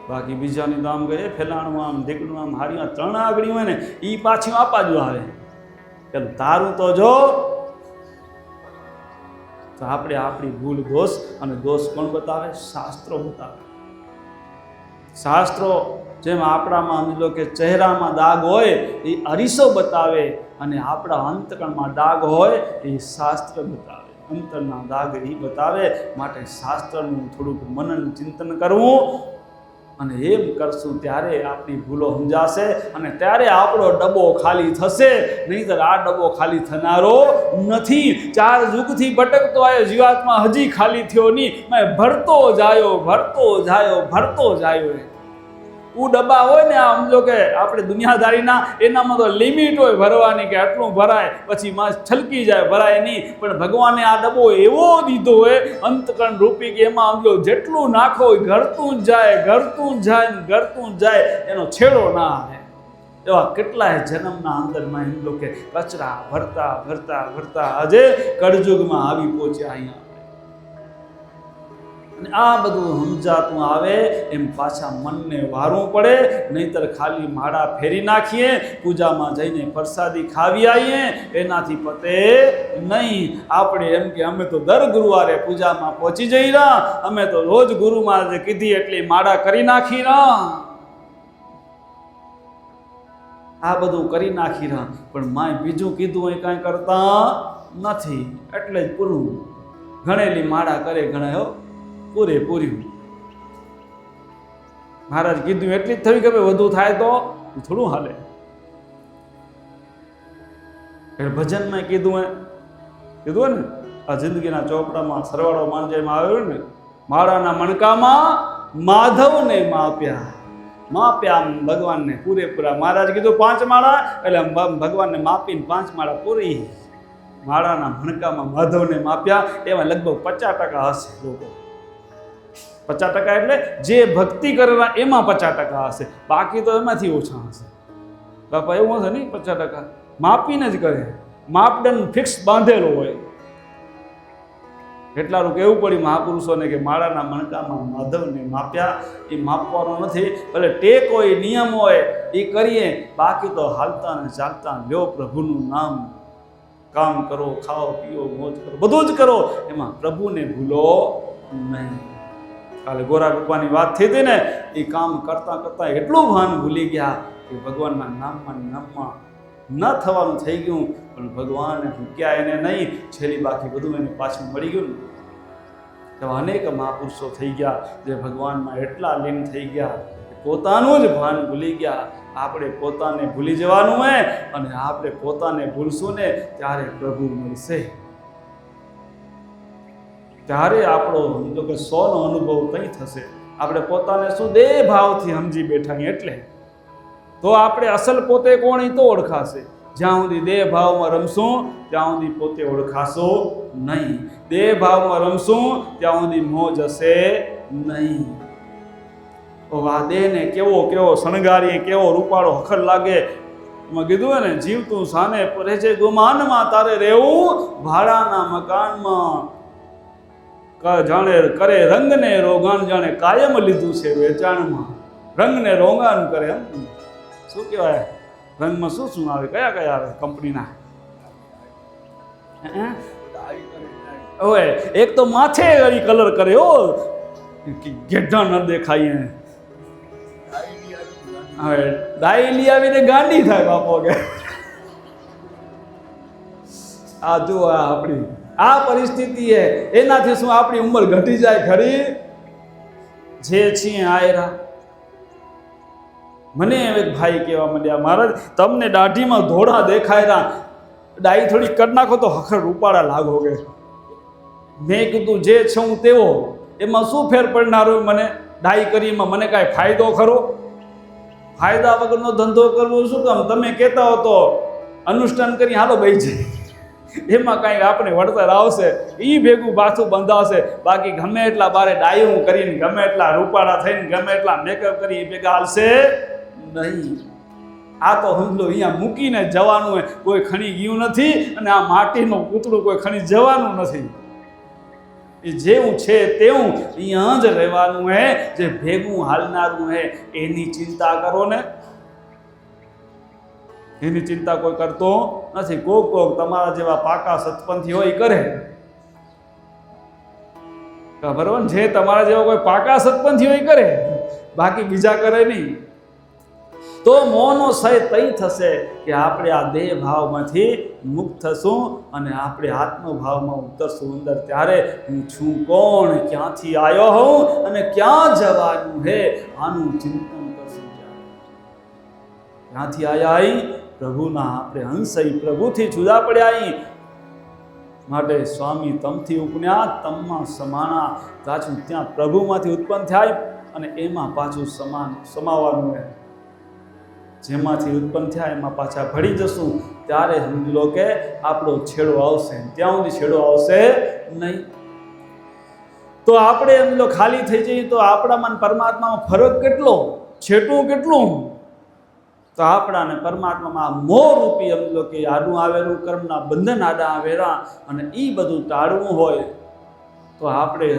બાકી બીજાની તો આમ ગયે ફેલાણું આમ દીકડું આમ હારી 3 આગળી હોય ને એ પાછી આપાજુ આવે કે તારું તો જો. તો આપણે આપણી ભૂલ દોષ, અને દોષ કોણ બતાવે? શાસ્ત્રો બતાવે. શાસ્ત્રો જેમ આપણામાં સમજી લો કે ચહેરામાં દાગ હોય એ અરીસો બતાવે, અને આપણા અંતકણમાં દાગ હોય એ શાસ્ત્ર બતાવે. અંતરના દાગ એ બતાવે. માટે શાસ્ત્રનું થોડુંક મનન ચિંતન કરવું, અને એમ કરશું ત્યારે આપણી ભૂલો સમજાશે, અને ત્યારે આપણો ડબ્બો ખાલી થશે. નહીંતર આ ડબ્બો ખાલી થનારો નથી. 4 યુગથી ભટકતો આવ્યો જીવાત્મા, હજી ખાલી થયો નહીં. મેં ભરતો જાયો, ભરતો જાયો, ભરતો જાયો. ડબ્બા હોય ને, આમ જો કે આપણે દુનિયાદારીના, એનામાં તો લિમિટ હોય ભરવાની, કે આટલું ભરાય પછી માં છલકી જાય, ભરાય નહીં. પણ ભગવાને આ ડબ્બો એવો દીધો હોય અંતકણ રૂપી, કે એમાં આમ જો જેટલું નાખો ઘરતું જ જાય, ઘરતું જ જાય, ઘરતું જ જાય, એનો છેડો ના આવે. એવા કેટલાય જન્મના અંદરમાં એમ લોકો કચરા ભરતા ભરતા ભરતા આજે કળયુગમાં આવી પહોંચ્યા અહીંયા. અને આ બધું સમજાતું આવે એમ પાછા મનને વારવું પડે. નહીંતર ખાલી માળા ફેરી નાખીએ, પૂજામાં જઈને પ્રસાદી ખાવી આવીએ, એનાથી પતે નહીં. આપણે એમ કે અમે તો દર ગુરુવારે પૂજામાં પહોંચી જઈ રહ્યા, અમે તો રોજ ગુરુમાં જે કીધી એટલી માળા કરી નાખી રહ્યા. આ બધું કરી નાખી રહ્યા, પણ માય બીજું કીધું એ કાંઈ કરતા નથી. એટલે જ પૂરું ગણેલી માળા કરે ગણાયો પૂરેપૂરી. મહારાજ કીધું એટલી જ થવી કે વધુ થાય તો થોડું હાલે. ભજનમાં કીધું ને, આ જિંદગીના ચોપડામાં સરવાળો માંજેમાં આવ્યો ને, માળાના મણકામાં માધવને માપ્યા. માપ્યા ભગવાનને પૂરેપૂરા. મહારાજ કીધું 5 માળા, એટલે ભગવાનને માપીને 5 માળા પૂરી. માળાના મણકામાં માધવને માપ્યા. એમાં લગભગ 50% હશે લોકો. 50% એટલે જે ભક્તિ કરેલા એમાં 50% હશે, બાકી તો એમાંથી ઓછા હશે. બાપા એવું હશે નહીં, 50% માપીને જ કરે, માપદંડ ફિક્સ બાંધેલો હોય. એટલાનું કહેવું પડ્યું મહાપુરુષોને કે માળાના મણકામાં માધવને માપ્યા. એ માપવાનો નથી, ભલે ટેક હોય, નિયમ હોય એ કરીએ, બાકી તો હાલતા ને ચાલતા લ્યો પ્રભુનું નામ. કામ કરો, ખાઓ પીઓ, મોજ કરો, બધું જ કરો, એમાં પ્રભુને ભૂલો નહીં. કાલે ગોરા બાપાની વાત થઈ હતી ને, એ કામ કરતા કરતા એટલું ભાન ભૂલી ગયા કે ભગવાનના નામમાં ન થવાનું થઈ ગયું. પણ ભગવાને ભૂક્યા એને નહીં, છેલ્લી બાકી બધું એને પાછું મળી ગયું. એવા અનેક મહાપુરુષો થઈ ગયા જે ભગવાનમાં એટલા લીન થઈ ગયા કે પોતાનું જ ભાન ભૂલી ગયા. આપણે પોતાને ભૂલી જવાનું હોય, અને આપણે પોતાને ભૂલશું ને ત્યારે પ્રભુ મળશે. ત્યારે આપણો સમજો કે 100નો અનુભવ કંઈ થશે. આપણે પોતાને શું દેહ ભાવથી સમજી બેઠા, એટલે તો આપણે અસલ પોતે કોણ તો ઓળખાશે. જ્યાં સુધી દેહ ભાવમાં રમશું ત્યાં સુધી પોતે ઓળખાશો નહીં. દેહ ભાવમાં રમશું ત્યાં સુધી મોજ હશે નહીં. આ દેહને કેવો કેવો શણગારીએ, કેવો રૂપાળો હખર લાગે. એમાં કીધું ને, જીવતું સાને રહે છે ગુમાનમાં, તારે રહેવું ભાડાના મકાનમાં. જાણે કરે રંગને રોગાન, જાણે કાયમ લીધું છે વેચાણમાં. રંગને રોગાન કરે, શું કહેવાય, રંગમાં શું શું આવે, કયા કયા આવે કંપનીના? હવે એક તો માથે ગળી કલર કરે, હો ગેઢા ન દેખાય. હવે ડાયલી આવીને ગાંડી થાય બાપો કે આ જો આ આપણી આ પરિસ્થિતિ હે. એનાથી શું આપણી ઉંમર ઘટી જાય ખરી? જે છીએ આયરા. મને એક ભાઈ કહેવા માંડ્યા, મહારાજ તમને દાઢીમાં ધોળા દેખાયરા, ડાઈ થોડી કરી નાખો તો હખર રૂપાળા લાગો કે. મેં કીધું જે છું તેવો, એમાં શું ફેર પડનારો? મને ડાઈ કરીમાં મને કાંઈ ફાયદો ખરો? ફાયદા વગરનો ધંધો કરવો શું કામ? તમે કહેતા હો તો અનુષ્ઠાન કરી હાલો ભાઈ છે, એમાં કાંઈક આપણે વળતર આવશે, એ ભેગું પાછું બંધાશે. બાકી ગમે એટલા બારે ડાયું કરીને, ગમે એટલા રૂપાળા થઈને, ગમે એટલા મેકઅપ કરી ભેગા હાલશે નહીં. આ તો સમજો અહીંયા મૂકીને જવાનું હોય, કોઈ ખણી ગયું નથી, અને આ માટીનું પૂતળું કોઈ ખણી જવાનું નથી. એ જેવું છે તેવું અહીંયા જ રહેવાનું હે. જે ભેગું હાલનારું હે એની ચિંતા કરો ને. એની ચિંતા કોઈ કરતો નથી. કોક તમારા જેવા પાકા સત્પંથી હોય કરે, બરાબર? જે તમારા જેવા કોઈ પાકા સત્પંથી હોય કરે, બાકી બીજા કરે નહીં. તો મોહનો સય તઈ થશે કે આપણે આ દેહ ભાવમાંથી મુક્ત થશું અને આપણે આત્મભાવમાં ઉતરશું અંદર. ત્યારે હું છું કોણ, ક્યાંથી આવ્યો હું અને ક્યાં જવાનું હે, આનું ચિંતન કરશું. ક્યાંથી આવ્યા અહીં? પ્રભુના આપણે અંશ પ્રભુથી જુદા પડ્યા અહીં. માટે સ્વામી તમથી ઉપન્યા તમમાં સમાણા. પાછું ત્યાં પ્રભુમાંથી ઉત્પન્ન થાય અને એમાં પાછું સમાવાનું રહે. જેમાંથી ઉત્પન્ન થયા એમાં પાછા ભળી જશું. ત્યારે સમજી લો કે આપણો છેડો આવશે. ત્યાં સુધી છેડો આવશે નહીં. તો આપણે એમ લો ખાલી થઈ જઈએ તો આપણામાં પરમાત્મામાં ફરક કેટલો, છેટું કેટલું? તો આપણા અને પરમાત્મામાં મોહ રૂપી એમ લો કે આડું આવેલું કર્મના બંધન આડા આવેલા અને એ બધું ટાળવું હોય તો આપણે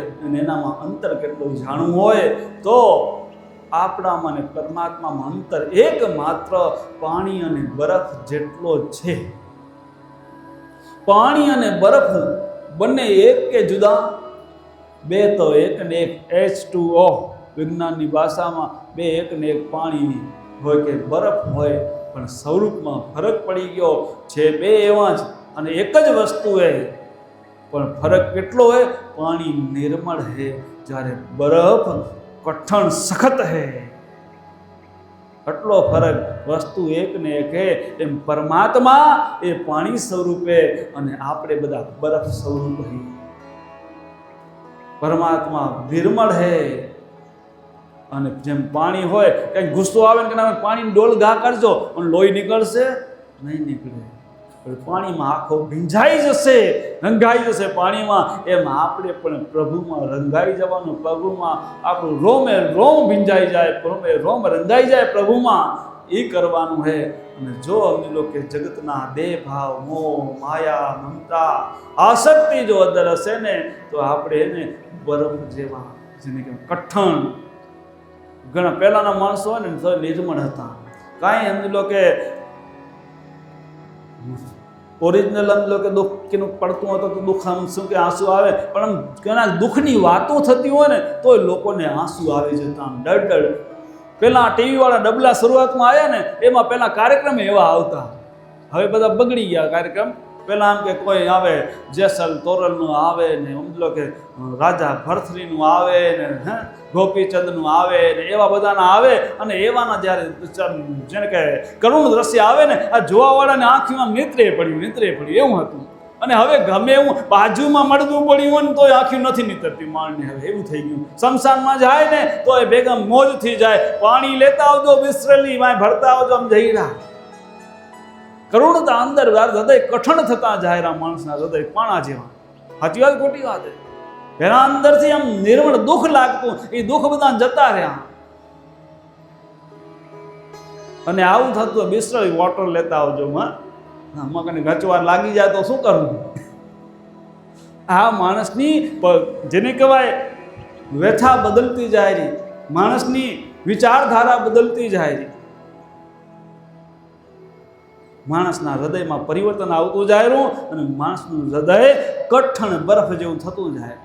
એનામાં અંતર કેટલું જાણવું હોય તો આપણામાં અને પરમાત્મામાં અંતર એકમાત્ર પાણી અને બરફ જેટલો છે. પાણી અને બરફ બંને એક કે જુદા? બે તો એક ને એક H2O, વિજ્ઞાનની ભાષામાં બે એક ને એક પાણી હોય કે બરફ હોય, પણ સ્વરૂપમાં ફરક પડી ગયો છે. બે એવા જ અને એક જ વસ્તુ હે, પણ ફરક કેટલો હોય? પાણી નિર્મળ હે જ્યારે બરફ કઠણ સખત હે. આટલો ફરક. વસ્તુ એક ને એક હે. એમ પરમાત્મા એ પાણી સ્વરૂપે અને આપણે બધા બરફ સ્વરૂપ હે. પરમાત્મા નિર્મળ હે અને જેમ પાણી હોય, કંઈક ગુસ્સો આવે ને કે પાણીની ડોલ ઘા કરજો અને લોહી નીકળશે નહીં? નીકળે. પાણીમાં આખો ભીંજાઈ જશે, રંગાઈ જશે પાણીમાં. એમ આપણે પણ પ્રભુમાં રંગાઈ જવાનું. પ્રભુમાં આપણું રોમે રોમ ભીંજાઈ જાય, રોમે રોમ રંગાઈ જાય પ્રભુમાં. એ કરવાનું છે. અને જો અમને લોકો જગતના દેહ ભાવ, મોહ, માયા, મમતા, આસક્તિ જો અંદર હશે ને તો આપણે એને બરફ જેવા, જેને કે કઠણ. ઘણા પહેલાના માણસો હોય ને તો નિર્મળ હતા. કાંઈ સમજી લો કે ઓરિજિનલ આમ લો કે દુઃખ કેનું પડતું હતું તો દુઃખ આમ શું કે આંસુ આવે, પણ આમ ઘણા દુઃખની વાતો થતી હોય ને તો લોકોને આંસુ આવી જતા આમ ડળ. પહેલાં ટીવી વાળા ડબલા શરૂઆતમાં આવ્યા ને એમાં પહેલાં કાર્યક્રમ એવા આવતા. હવે બધા બગડી ગયા કાર્યક્રમ. પહેલાં આમ કે કોઈ આવે જેસલ તોરલનું આવે ને સમજો કે રાજા ભરથરીનું આવે ને ગોપીચંદનું આવે ને એવા બધાના આવે. અને એવાના જ્યારે જેને કે કરુણ દ્રશ્ય આવે ને આ જોવાવાળાને આંખીમાં નેત્રે પડ્યું એવું હતું. અને હવે ગમે એવું બાજુમાં મળતું પડ્યું હોય ને તોય આંખી નથી નીતરતી માણને. હવે એવું થઈ ગયું. શમશાનમાં જાય ને તો એ ભેગા મોજથી જાય. પાણી લેતા આવજો બિસ્તરેલી વાય ભરતા આવજો આમ જઈરા. કરુણતા અંદર હૃદય કઠણ થતા જાય. માણસના હૃદય પાણા જેવા. સાચી વાત ખોટી વાત? એના અંદરથી આમ નિર્મળ દુઃખ લાગતું, એ દુઃખ બધા જતા રહ્યા. અને આવું થતું બિસ્તરી વોટર લેતા આવજો. મગને ગચવાર લાગી જાય તો શું કરવું? આ માણસની જેને કહેવાય વ્યથા બદલતી જાય રહી, માણસની વિચારધારા બદલતી જાય રહી, માણસના હૃદયમાં પરિવર્તન આવતું જાય રહ્યું અને માણસનું હૃદય કઠણ બરફ જેવું થતું જાય.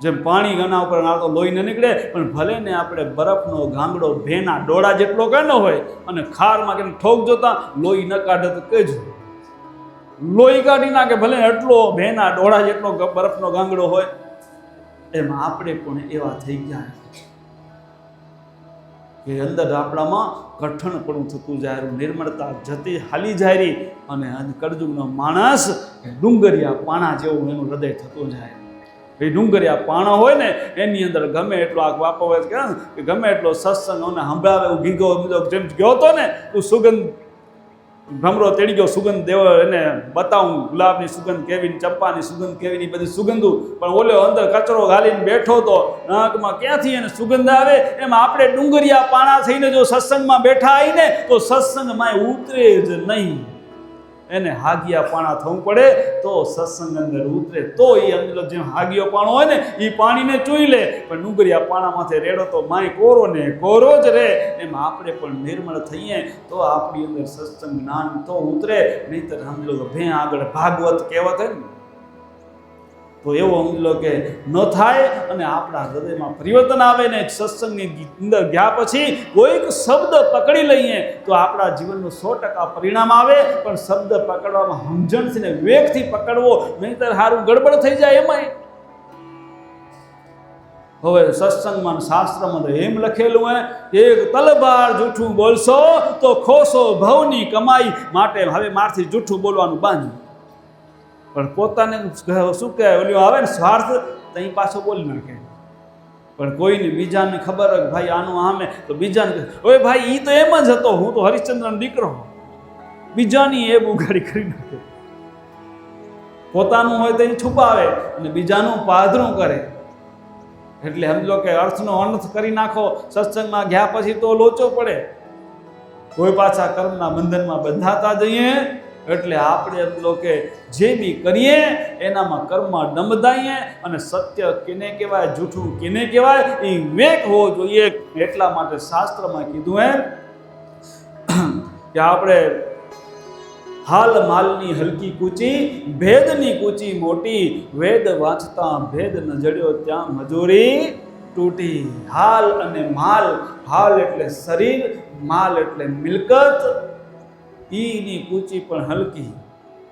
જેમ પાણી ગના ઉપર નાળતો લોહી ન નીકળે, પણ ભલે ને આપણે બરફનો ગાંગડો ભેના ડોળા જેટલો કરનો હોય અને ખારમાં કે ઠોક જોતા લોહી ન કાઢે તો કહેજો, લોહી કાઢી નાખે. ભલે એટલો ભેના ડોળા જેટલો બરફનો ગાંગડો હોય. એમ આપણે પણ એવા થઈ ગયા કે અંદર આપણામાં કઠણપણું થતું જાય, નિર્મળતા જતી હાલી જાય. અને કળજુગનો માણસ ડુંગરિયા પાણા જેવું એનું હૃદય થતું જાય. એ ડુંગરિયા પાણા હોય ને એની અંદર ગમે એટલો આ બાપા હોય કે ગમે એટલો સત્સંગ અને સંભળાવે એવું ગીગો જેમ ગયો હતો ને તું સુગંધ ભમરો તેડી ગયો સુગંધ દેવો એને બતાવું ગુલાબની સુગંધ કેવી, ચંપાની સુગંધ કેવી, બધી સુગંધો. પણ ઓલો અંદર કચરો ગાલીને બેઠો તો નાકમાં ક્યાંથી એને સુગંધ આવે? એમ આપણે ડુંગરિયા પાણા થઈને જો સત્સંગમાં બેઠા આવીને તો સત્સંગમાં ઉતરે જ નહીં. એને હાગિયા પાણા થવું પડે તો સત્સંગ અંદર ઉતરે. તો એ અંદર જેમ હાગિયો પાણો હોય ને એ પાણીને ચૂઈ લે, પણ ડુંગરિયા પાણામાંથી રેડો તો માય કોરો ને કોરો જ રહે. એમ આપણે પણ નિર્મળ થઈએ તો આપણી અંદર સત્સંગ જ્ઞાન તો ઉતરે. નહીંતર સમજો ભે આગળ ભાગવત કહેવત હોય ને તો એવું સમજી લો કે ન થાય અને આપણા હૃદયમાં પરિવર્તન આવે ને સત્સંગની અંદર ગયા પછી કોઈક શબ્દ પકડી લઈએ તો આપણા જીવનનું 100% પરિણામ આવે. પણ શબ્દ પકડવામાં સમજણથી ને વિવેકથી પકડવો, નહીંતર સારું ગડબડ થઈ જાય એમાંય. હવે સત્સંગમાં શાસ્ત્રમાં તો એમ લખેલું હે, એક તલવાર જૂઠું બોલશો તો ખોશો ભવની કમાઈ, માટે હવે મારથી જૂઠું બોલવાનું બાંધ્યું. પણ પોતાને શું કહેવાય, ઓલું આવે ને સ્વાર્થ, ત્યાં પાછો બોલી નાખે. પણ કોઈને બીજાને ખબર હોય કે ભાઈ આનું આમે, તો બીજાને હવે ભાઈ એ તો એમ જ હતો, હું તો હરિશ્ચંદ્રનો દીકરો, બીજાની એ ઉઘાડી કરી નાખે. પોતાનું હોય તો એ છુપાવે અને બીજાનું પાધરું કરે. એટલે સમજો કે અર્થનો અનર્થ કરી નાખો. સત્સંગમાં ગયા પછી તો લોચો પડે, કોઈ પાછા કર્મના બંધનમાં બંધાતા જઈએ. એટલે આપણે સમજો કે જે બી કરીએ એનામાં કર્મમાં ડંબદાઈએ, અને સત્ય કેને કહેવાય, જૂઠું કેને કહેવાય, એ વિવેક હોવો જોઈએ. એટલા માટે શાસ્ત્રમાં કીધું કે આપણે હાલ માલની હલકી કૂચી, ભેદની કૂચી મોટી, વેદ વાંચતા ભેદ ન જડ્યો ત્યાં મજૂરી તૂટી. હાલ અને માલ, હાલ એટલે શરીર, માલ એટલે મિલકત, ઈની કૂચી પણ હલકી.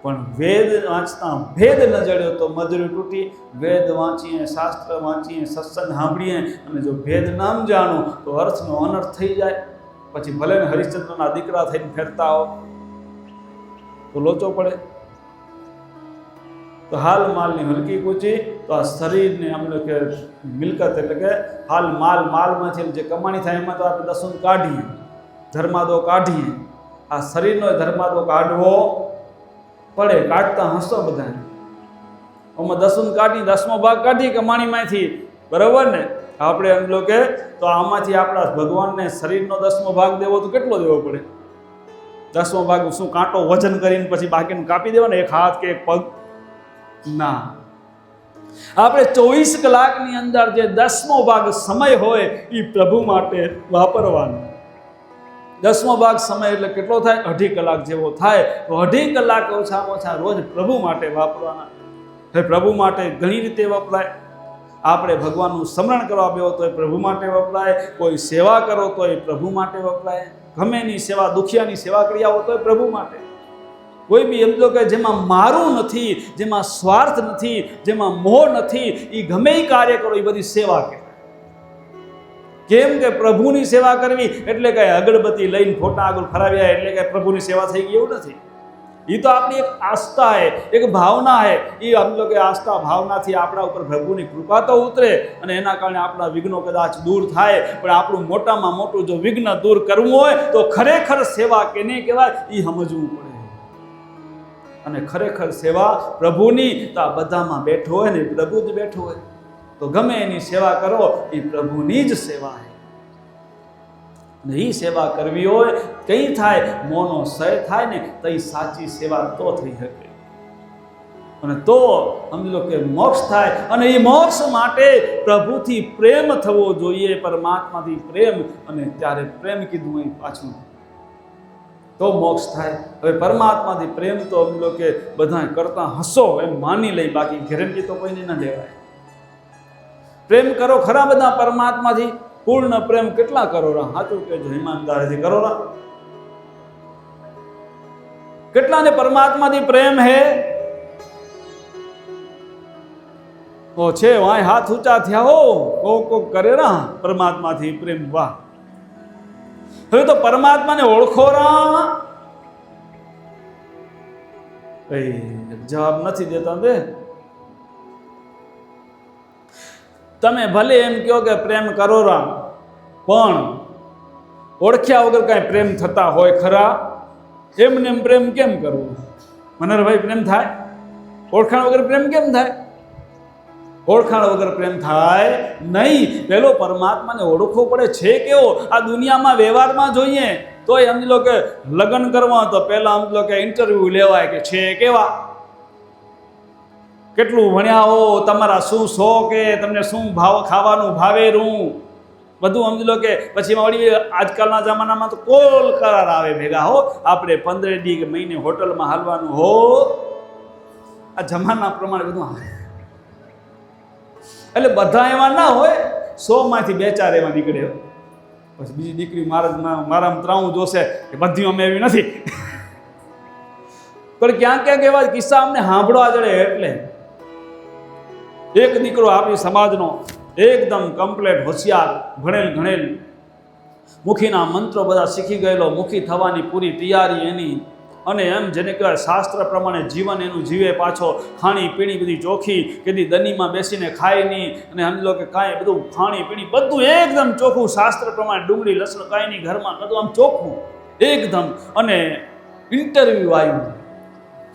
પણ વેદ વાંચતા ભેદ ન જડ્યો તો મજૂરી તૂટી. વેદ વાંચીએ, શાસ્ત્ર વાંચીએ, સત્સંગ સાંભળીએ અને જો ભેદ નામ જાણો તો અર્થનો અનર્થ થઈ જાય. પછી ભલે ને હરિશ્ચંદ્રના દીકરા થઈને ફેરતા હો તો લોચો પડે. તો હાલ માલની હલકી કૂચી, તો આ શરીરને અમને કે મિલકત એટલે કે હાલ માલ, માલમાંથી જે કમાણી થાય એમાં તો આપણે દસમ કાઢીએ, ધર્માદો કાઢીએ. આ શરીરનો ધર્માદો કાઢવો પડે. કાઢતા હસો બધા, આમાં દસમ કાઢી 10મો ભાગ કાઢીએ કમાણીમાંથી, બરાબર ને. આપણે એમ લો કે તો આમાંથી આપણા ભગવાનને શરીરનો 10મો ભાગ દેવો તો કેટલો દેવો પડે? 10મો ભાગ શું કાંટો વજન કરીને પછી બાકીનું કાપી દેવાનો, એક હાથ કે એક પગ? ના. આપણે 24 કલાકની અંદર જે 10મો ભાગ સમય હોય એ પ્રભુ માટે વાપરવાનો. 10મો ભાગ સમય એટલે કેટલો થાય? 2.5 કલાક જેવો થાય. તો 2.5 કલાક ઓછામાં ઓછા રોજ પ્રભુ માટે વાપરવાના. હવે પ્રભુ માટે ઘણી રીતે વપરાય. આપણે ભગવાનનું સ્મરણ કરવા બેહો તો એ પ્રભુ માટે વપરાય, કોઈ સેવા કરો તો એ પ્રભુ માટે વપરાય, ગમે એની સેવા, દુખિયાની સેવા કરી આવો તો એ પ્રભુ માટે. કોઈ બી એમ તો કે જેમાં મારું નથી, જેમાં સ્વાર્થ નથી, જેમાં મોહ નથી, એ ગમે એ કાર્ય કરો એ બધી સેવા કહેવાય. કેમ કે પ્રભુની સેવા કરવી એટલે કઈ અગરબત્તી લઈને ફોટા આગળ ફરાવ્યા એટલે કે પ્રભુની સેવા થઈ ગઈ એવું નથી. એ તો આપણી એક આસ્થા है, એક ભાવના है. એ हम लोग के आस्था भावनाથી આપણા ઉપર પ્રભુની કૃપા તો ઉતરે અને એના કારણે આપણા વિઘ્નો કદાચ દૂર થાય. પણ આપણું મોટામાં મોટું જો વિઘ્ન દૂર કરવું હોય તો ખરેખર સેવા કેને કહેવાય એ સમજવું પડે. અને ખરેખર સેવા પ્રભુની તો આ બધામાં બેઠો હોય ને પ્રભુ જ બેઠો હોય, તો ગમે એની સેવા કરો એ પ્રભુની જ સેવા है. નહીં સેવા કરવી હોય કઈ થાય, મોનો સય થાય ને તો એ સાચી સેવા તો થઈ શકે. અને તો સમજી લો કે મોક્ષ થાય. અને એ મોક્ષ માટે પ્રભુથી પ્રેમ થવો જોઈએ, પરમાત્માથી પ્રેમ. અને ત્યારે પ્રેમ કીધું અહીં પાછું તો મોક્ષ થાય. હવે પરમાત્માથી પ્રેમ તો સમજી લો કે બધા કરતા હસો એમ માની લઈ, બાકી ગેરંટી તો કોઈને ન લેવાય. પ્રેમ કરો ખરા બધા પરમાત્માથી, પૂર્ણ પ્રેમ કેટલા કરોડા? સાચું કહેજો, ઈમાનદારીથી કરોડા? કેટલાને પરમાત્માથી પ્રેમ હે? ઓ છે વાય હાથ ઊંચા થયા હો, કોક કરે ના પરમાત્માથી પ્રેમ. વાહ! હવે તો પરમાત્માને ઓળખો રા, જવાબ નથી દેતા. દે તમે ભલે એમ કહો કે પ્રેમ કરો રા, પણ ઓળખ્યા વગર કાંઈ પ્રેમ થતા હોય ખરા? એમને એમ પ્રેમ કેમ કરવો? મનોહરભાઈ, પ્રેમ થાય? ઓળખાણ વગર પ્રેમ કેમ થાય? ઓળખાણ વગર પ્રેમ થાય નહીં. પેલો પરમાત્માને ઓળખવો પડે. છે કેવો? આ દુનિયામાં વ્યવહારમાં જોઈએ તોય સમજી લો કે લગ્ન કરવા તો પહેલા સમજી લો કે ઇન્ટરવ્યુ લેવાય કે છે કેવા, કેટલું ભણ્યા હો, તમારા શું શોખ કે, તમને શું ભાવ ખાવાનું ભાવે રૂં, બધું સમજી લો કે પછી વળી આજકાલના જમાનામાં તો કોલ કરાર આવે ભેગા હો. આપણે 15 દી કે મહિને હોટલમાં હાલવાનું હો. આ જમાના પ્રમાણે બધું આવે. એટલે બધા એવા ના હોય, 100માંથી 2-4 એવા નીકળે. પછી બીજી દીકરી મારામાં ત્રાવું જોશે કે બધી અમે એવી નથી. પણ ક્યાંક ક્યાંક એવા કિસ્સા અમને સાંભળવા જડે. એટલે એક દીકરો આપણી સમાજનો એકદમ કમ્પ્લેટ હોશિયાર, ભણેલ ગણેલ, મુખીના મંત્રો બધા શીખી ગયેલો, મુખી થવાની પૂરી તૈયારી એની, અને એમ જેને કહેવાય શાસ્ત્ર પ્રમાણે જીવન એનું જીવે, પાછો ખાણી પીણી બધી ચોખ્ખી, કદી દનીમાં બેસીને ખાય નહીં, અને સમજી લો કે કાંઈ બધું ખાણી પીણી બધું એકદમ ચોખ્ખું, શાસ્ત્ર પ્રમાણે ડુંગળી લસણ કાંઈ નહીં ઘરમાં, બધું આમ ચોખ્ખું એકદમ. અને ઇન્ટરવ્યૂ આવ્યું,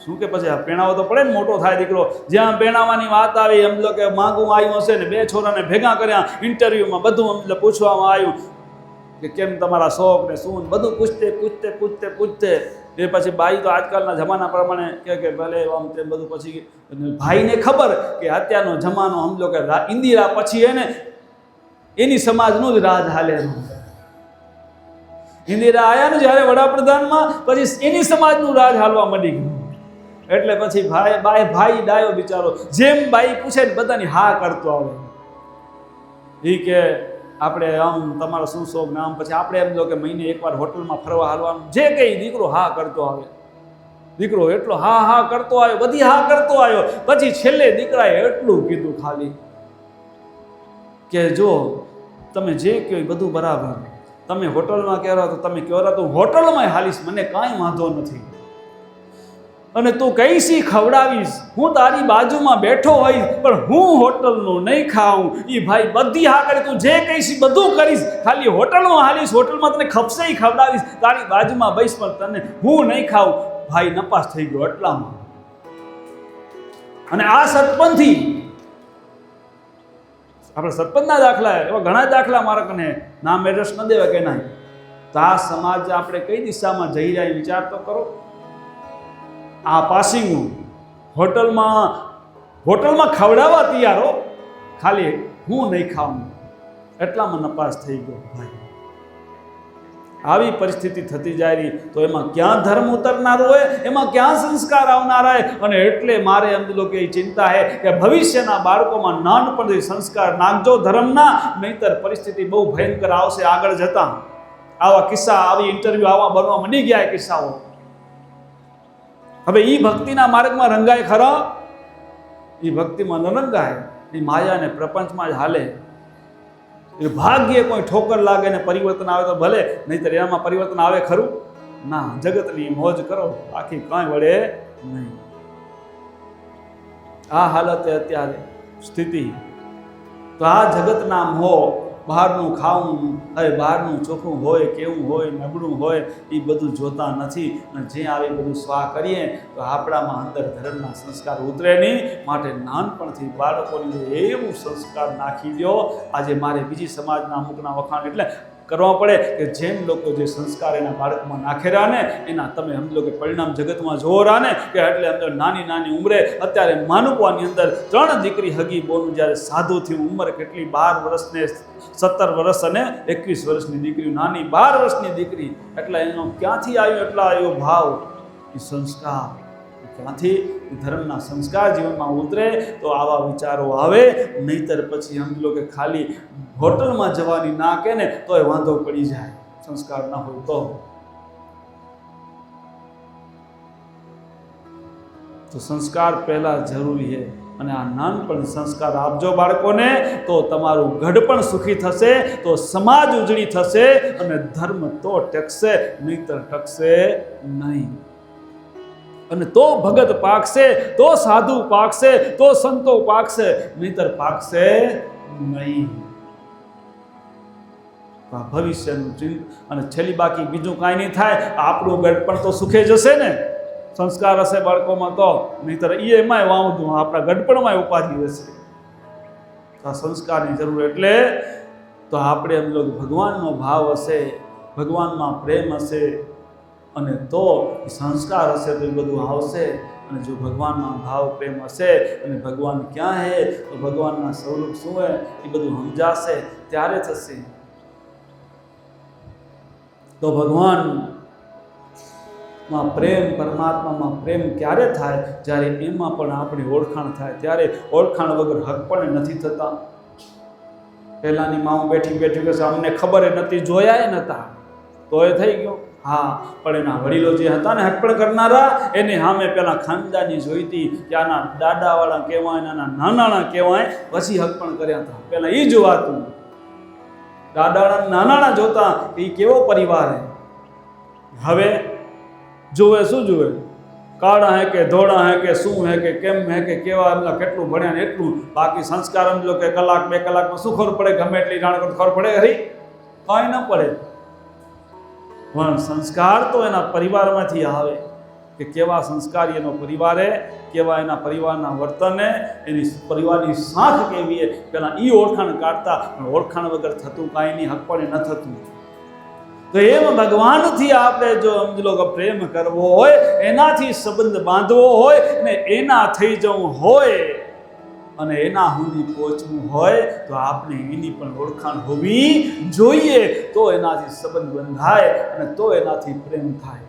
શું કે પછી પેણાવો તો પડે ને, મોટો થાય દીકરો, જ્યાં પેણાવાની વાત આવી એમ લો કે માગું આવ્યું હશે ને, 2 છોરાને ભેગા કર્યા ઇન્ટરવ્યૂમાં, બધું એમ પૂછવામાં આવ્યું કે કેમ તમારા શોખ ને શું, બધું પૂછતે એ પછી બાઈ તો આજકાલના જમાના પ્રમાણે કે ભલે આમ તેમ બધું. પછી ભાઈને ખબર કે અત્યારનો જમાનો સમજો કે ઇન્દિરા પછી એને એની સમાજનું જ રાજ હાલે. ઇન્દિરા આયા ને જ્યારે વડાપ્રધાનમાં, પછી એની સમાજનું રાજ હાલવા માંડી ગયું. એટલે પછી ભાઈ ડાયો બિચારો, જેમ બાઈ પૂછે ને બધાની હા કરતો આવે. એ કે આપણે આમ તમારો શું શોખ ને આમ, પછી આપણે એમ જો કે મહિને એકવાર હોટલમાં ફરવા હાલવાનું, જે કંઈ દીકરો હા કરતો આવે. દીકરો એટલો હા કરતો આવ્યો, બધી હા કરતો આવ્યો. પછી છેલ્લે દીકરાએ એટલું કીધું ખાલી કે જો તમે જે કહો બધું બરાબર, તમે હોટલમાં કહેવા તો તમે કહેવા તો હોટલમાં હાલીશ, મને કાંઈ વાંધો નથી, અને તું કઈશી ખવડાવીશ, હું તારી બાજુમાં બેઠો હોઈશ, પણ હું હોટલનું નહીં ખાઉં. એ ભાઈ બધી હા કરી, તું જે કહીશી બધું કરીશ, ખાલી હોટલમાં હાલીશ, હોટલમાં તને ખપશે ખવડાવીશ, તારી બાજુમાં બઈશ, પણ તને હું નહીં ખાઉં. ભાઈ નપાસ થઈ ગયો એટલામાં. અને આ સતપંથી, આપણે સતપંથના દાખલા એવા ઘણા દાખલા મારા કને, નામ એડ્રેસ ન દેવા કે ના. તો આ સમાજ આપણે કઈ દિશામાં જઈ રહ્યા વિચાર તો કરો. આ પાસિંગનું હોટલમાં ખવડાવવા તૈયાર હો, ખાલી હું નહીં ખાઉં, એટલામાં નપાસ થઈ ગયો ભાઈ. આવી પરિસ્થિતિ થતી જાય રહી તો એમાં ક્યાં ધર્મ ઉતરનારો હોય, એમાં ક્યાં સંસ્કાર આવનારા હોય. અને એટલે મારે સમજી લો કે એ ચિંતા છે કે ભવિષ્યના બાળકોમાં નાનપણથી સંસ્કાર નાખજો ધર્મના, નહીંતર પરિસ્થિતિ બહુ ભયંકર આવશે આગળ જતા. આવા કિસ્સા, આવી ઇન્ટરવ્યૂ આવા બનવા માંડી ગયા કિસ્સાઓ. હવે એ ભક્તિના માર્ગમાં રંગાય ખરા? એ ભક્તિમાં ન રંગાય, એ માયા અને પ્રપંચમાં જ હાલે. એ ભાગ્યે કોઈ ઠોકર લાગે ને પરિવર્તન આવે તો ભલે, નહીંતર એમાં પરિવર્તન આવે ખરું? ના. જગતની મોજ કરો, આખી કાંઈ વળે નહીં. આ હાલત અત્યારે સ્થિતિ. તો આ જગતના મોહ, બહારનું ખાવું, હવે બહારનું ચોખ્ખું હોય, કેવું હોય, નબળું હોય, એ બધું જોતા નથી. અને જે આવી બધું સ્વાહ કરીએ તો આપણામાં અંદર ધર્મના સંસ્કાર ઉતરે નહીં. માટે નાનપણથી બાળકોને એવું સંસ્કાર નાખી દો. આજે મારે બીજી સમાજના અમુકના વખાણ એટલે કરવા પડે કે જેમ લોકો જે સંસ્કાર એના બાળકમાં નાખેલા ને, એના તમે સમજો કે પરિણામ જગતમાં જોવો રહ્યા ને, કે એટલે અંદર નાની નાની ઉંમરે, અત્યારે માનુકવાની અંદર 3 દીકરી હગી બોનું, જ્યારે સાધુથી ઉંમર કેટલી 12 વર્ષને 17 વર્ષ અને 21 વર્ષની દીકરી, નાની 12 વર્ષની દીકરી. એટલે એનો ક્યાંથી આવ્યો એટલા આવ્યો ભાવ, એ સંસ્કાર ક્યાંથી? ધર્મના સંસ્કાર જીવનમાં ઉતરે તો આવા વિચારો આવે. નહીતર પછી સમજી લો કે ખાલી હોટલમાં જવાની ના કે ને તોય વાંધો પડી જાય, સંસ્કાર ના હોય તો સંસ્કાર પહેલા જરૂરી છે. અને આ નાનપણ સંસ્કાર આપજો બાળકોને, તો તમારું ઘડપણ સુખી થશે, તો સમાજ ઉજળી થશે, અને ધર્મ તો ટકશે, નહીતર ટકશે નહીં. અને તો ભગત પાકશે, તો સાધુ પાકશે, તો સંતો પાકશે, નહીતર પાકશે નહીં. ભવિષ્યનું ચિંત. અને છેલ્લી બાકી બીજું કાંઈ નહીં થાય, આપણું ગઢપણ તો સુખે જશે ને, સંસ્કાર હશે બાળકોમાં તો, નહીંતર એમાંય વાંધું, આપણા ગઢપણમાં ઉપાધિ હશે. આ સંસ્કારની જરૂર. એટલે તો આપણે એમ લોકો ભગવાનનો ભાવ હશે, ભગવાનમાં પ્રેમ હશે, અને તો સંસ્કાર હશે તો એ બધું આવશે. અને જો ભગવાનમાં ભાવ પ્રેમ હશે, અને ભગવાન ક્યાં હે, તો ભગવાનના સ્વરૂપ શું હે એ બધું સમજાશે, ત્યારે થશે. તો ભગવાન માં પ્રેમ, પરમાત્મામાં પ્રેમ ક્યારે થાય? જ્યારે એમાં પણ આપણી ઓળખાણ થાય. ત્યારે ઓળખાણ વગર હક પણ નથી થતા. પહેલાંની માઓ બેઠી બેઠી કે અમને ખબર નથી, જોયા નહોતા, તો એ થઈ ગયો. હા, પણ એના વડીલો જે હતા ને હટપણ કરનારા, એને સામે પેલા ખાનદાની જોઈતી કે આના દાદાવાળા કહેવાય, આના નાનાણા કહેવાય, પછી હટપણ કર્યા હતા. પેલા એ જોવાતું, દાદાવાળા નાનાણા જોતા એ કેવો પરિવાર હે. હવે જોવે શું જોવે? કાળા હે કે ધોળા હે કે શું હે કે કેમ હે કે કેવા, એમના કેટલું ભણ્યા ને એટલું. બાકી સંસ્કાર સમજો કે કલાક 2 કલાકમાં શું ખબર પડે? ગમે એટલી જાણ ખબર પડે? હરી કાંઈ ન પડે. પણ સંસ્કાર તો એના પરિવારમાંથી આવે કે કેવા સંસ્કારી એનો પરિવાર હે, કેવા એના પરિવારના વર્તને, એની પરિવારની સાથ કેવી હે, પહેલાં એ ઓળખાણ કાઢતા. પણ ઓળખાણ વગર થતું કાંઈ નહીં, હક પણ ન થતું. તો એમ ભગવાનથી આપણે જો સમજી લો કે પ્રેમ કરવો હોય, એનાથી સંબંધ બાંધવો હોય ને એના થઈ જવું હોય અને એના સુધી પહોંચવું હોય, તો આપણે એની પણ ઓળખાણ હોવી જોઈએ. તો એનાથી સંબંધ બંધાય અને તો એનાથી પ્રેમ થાય.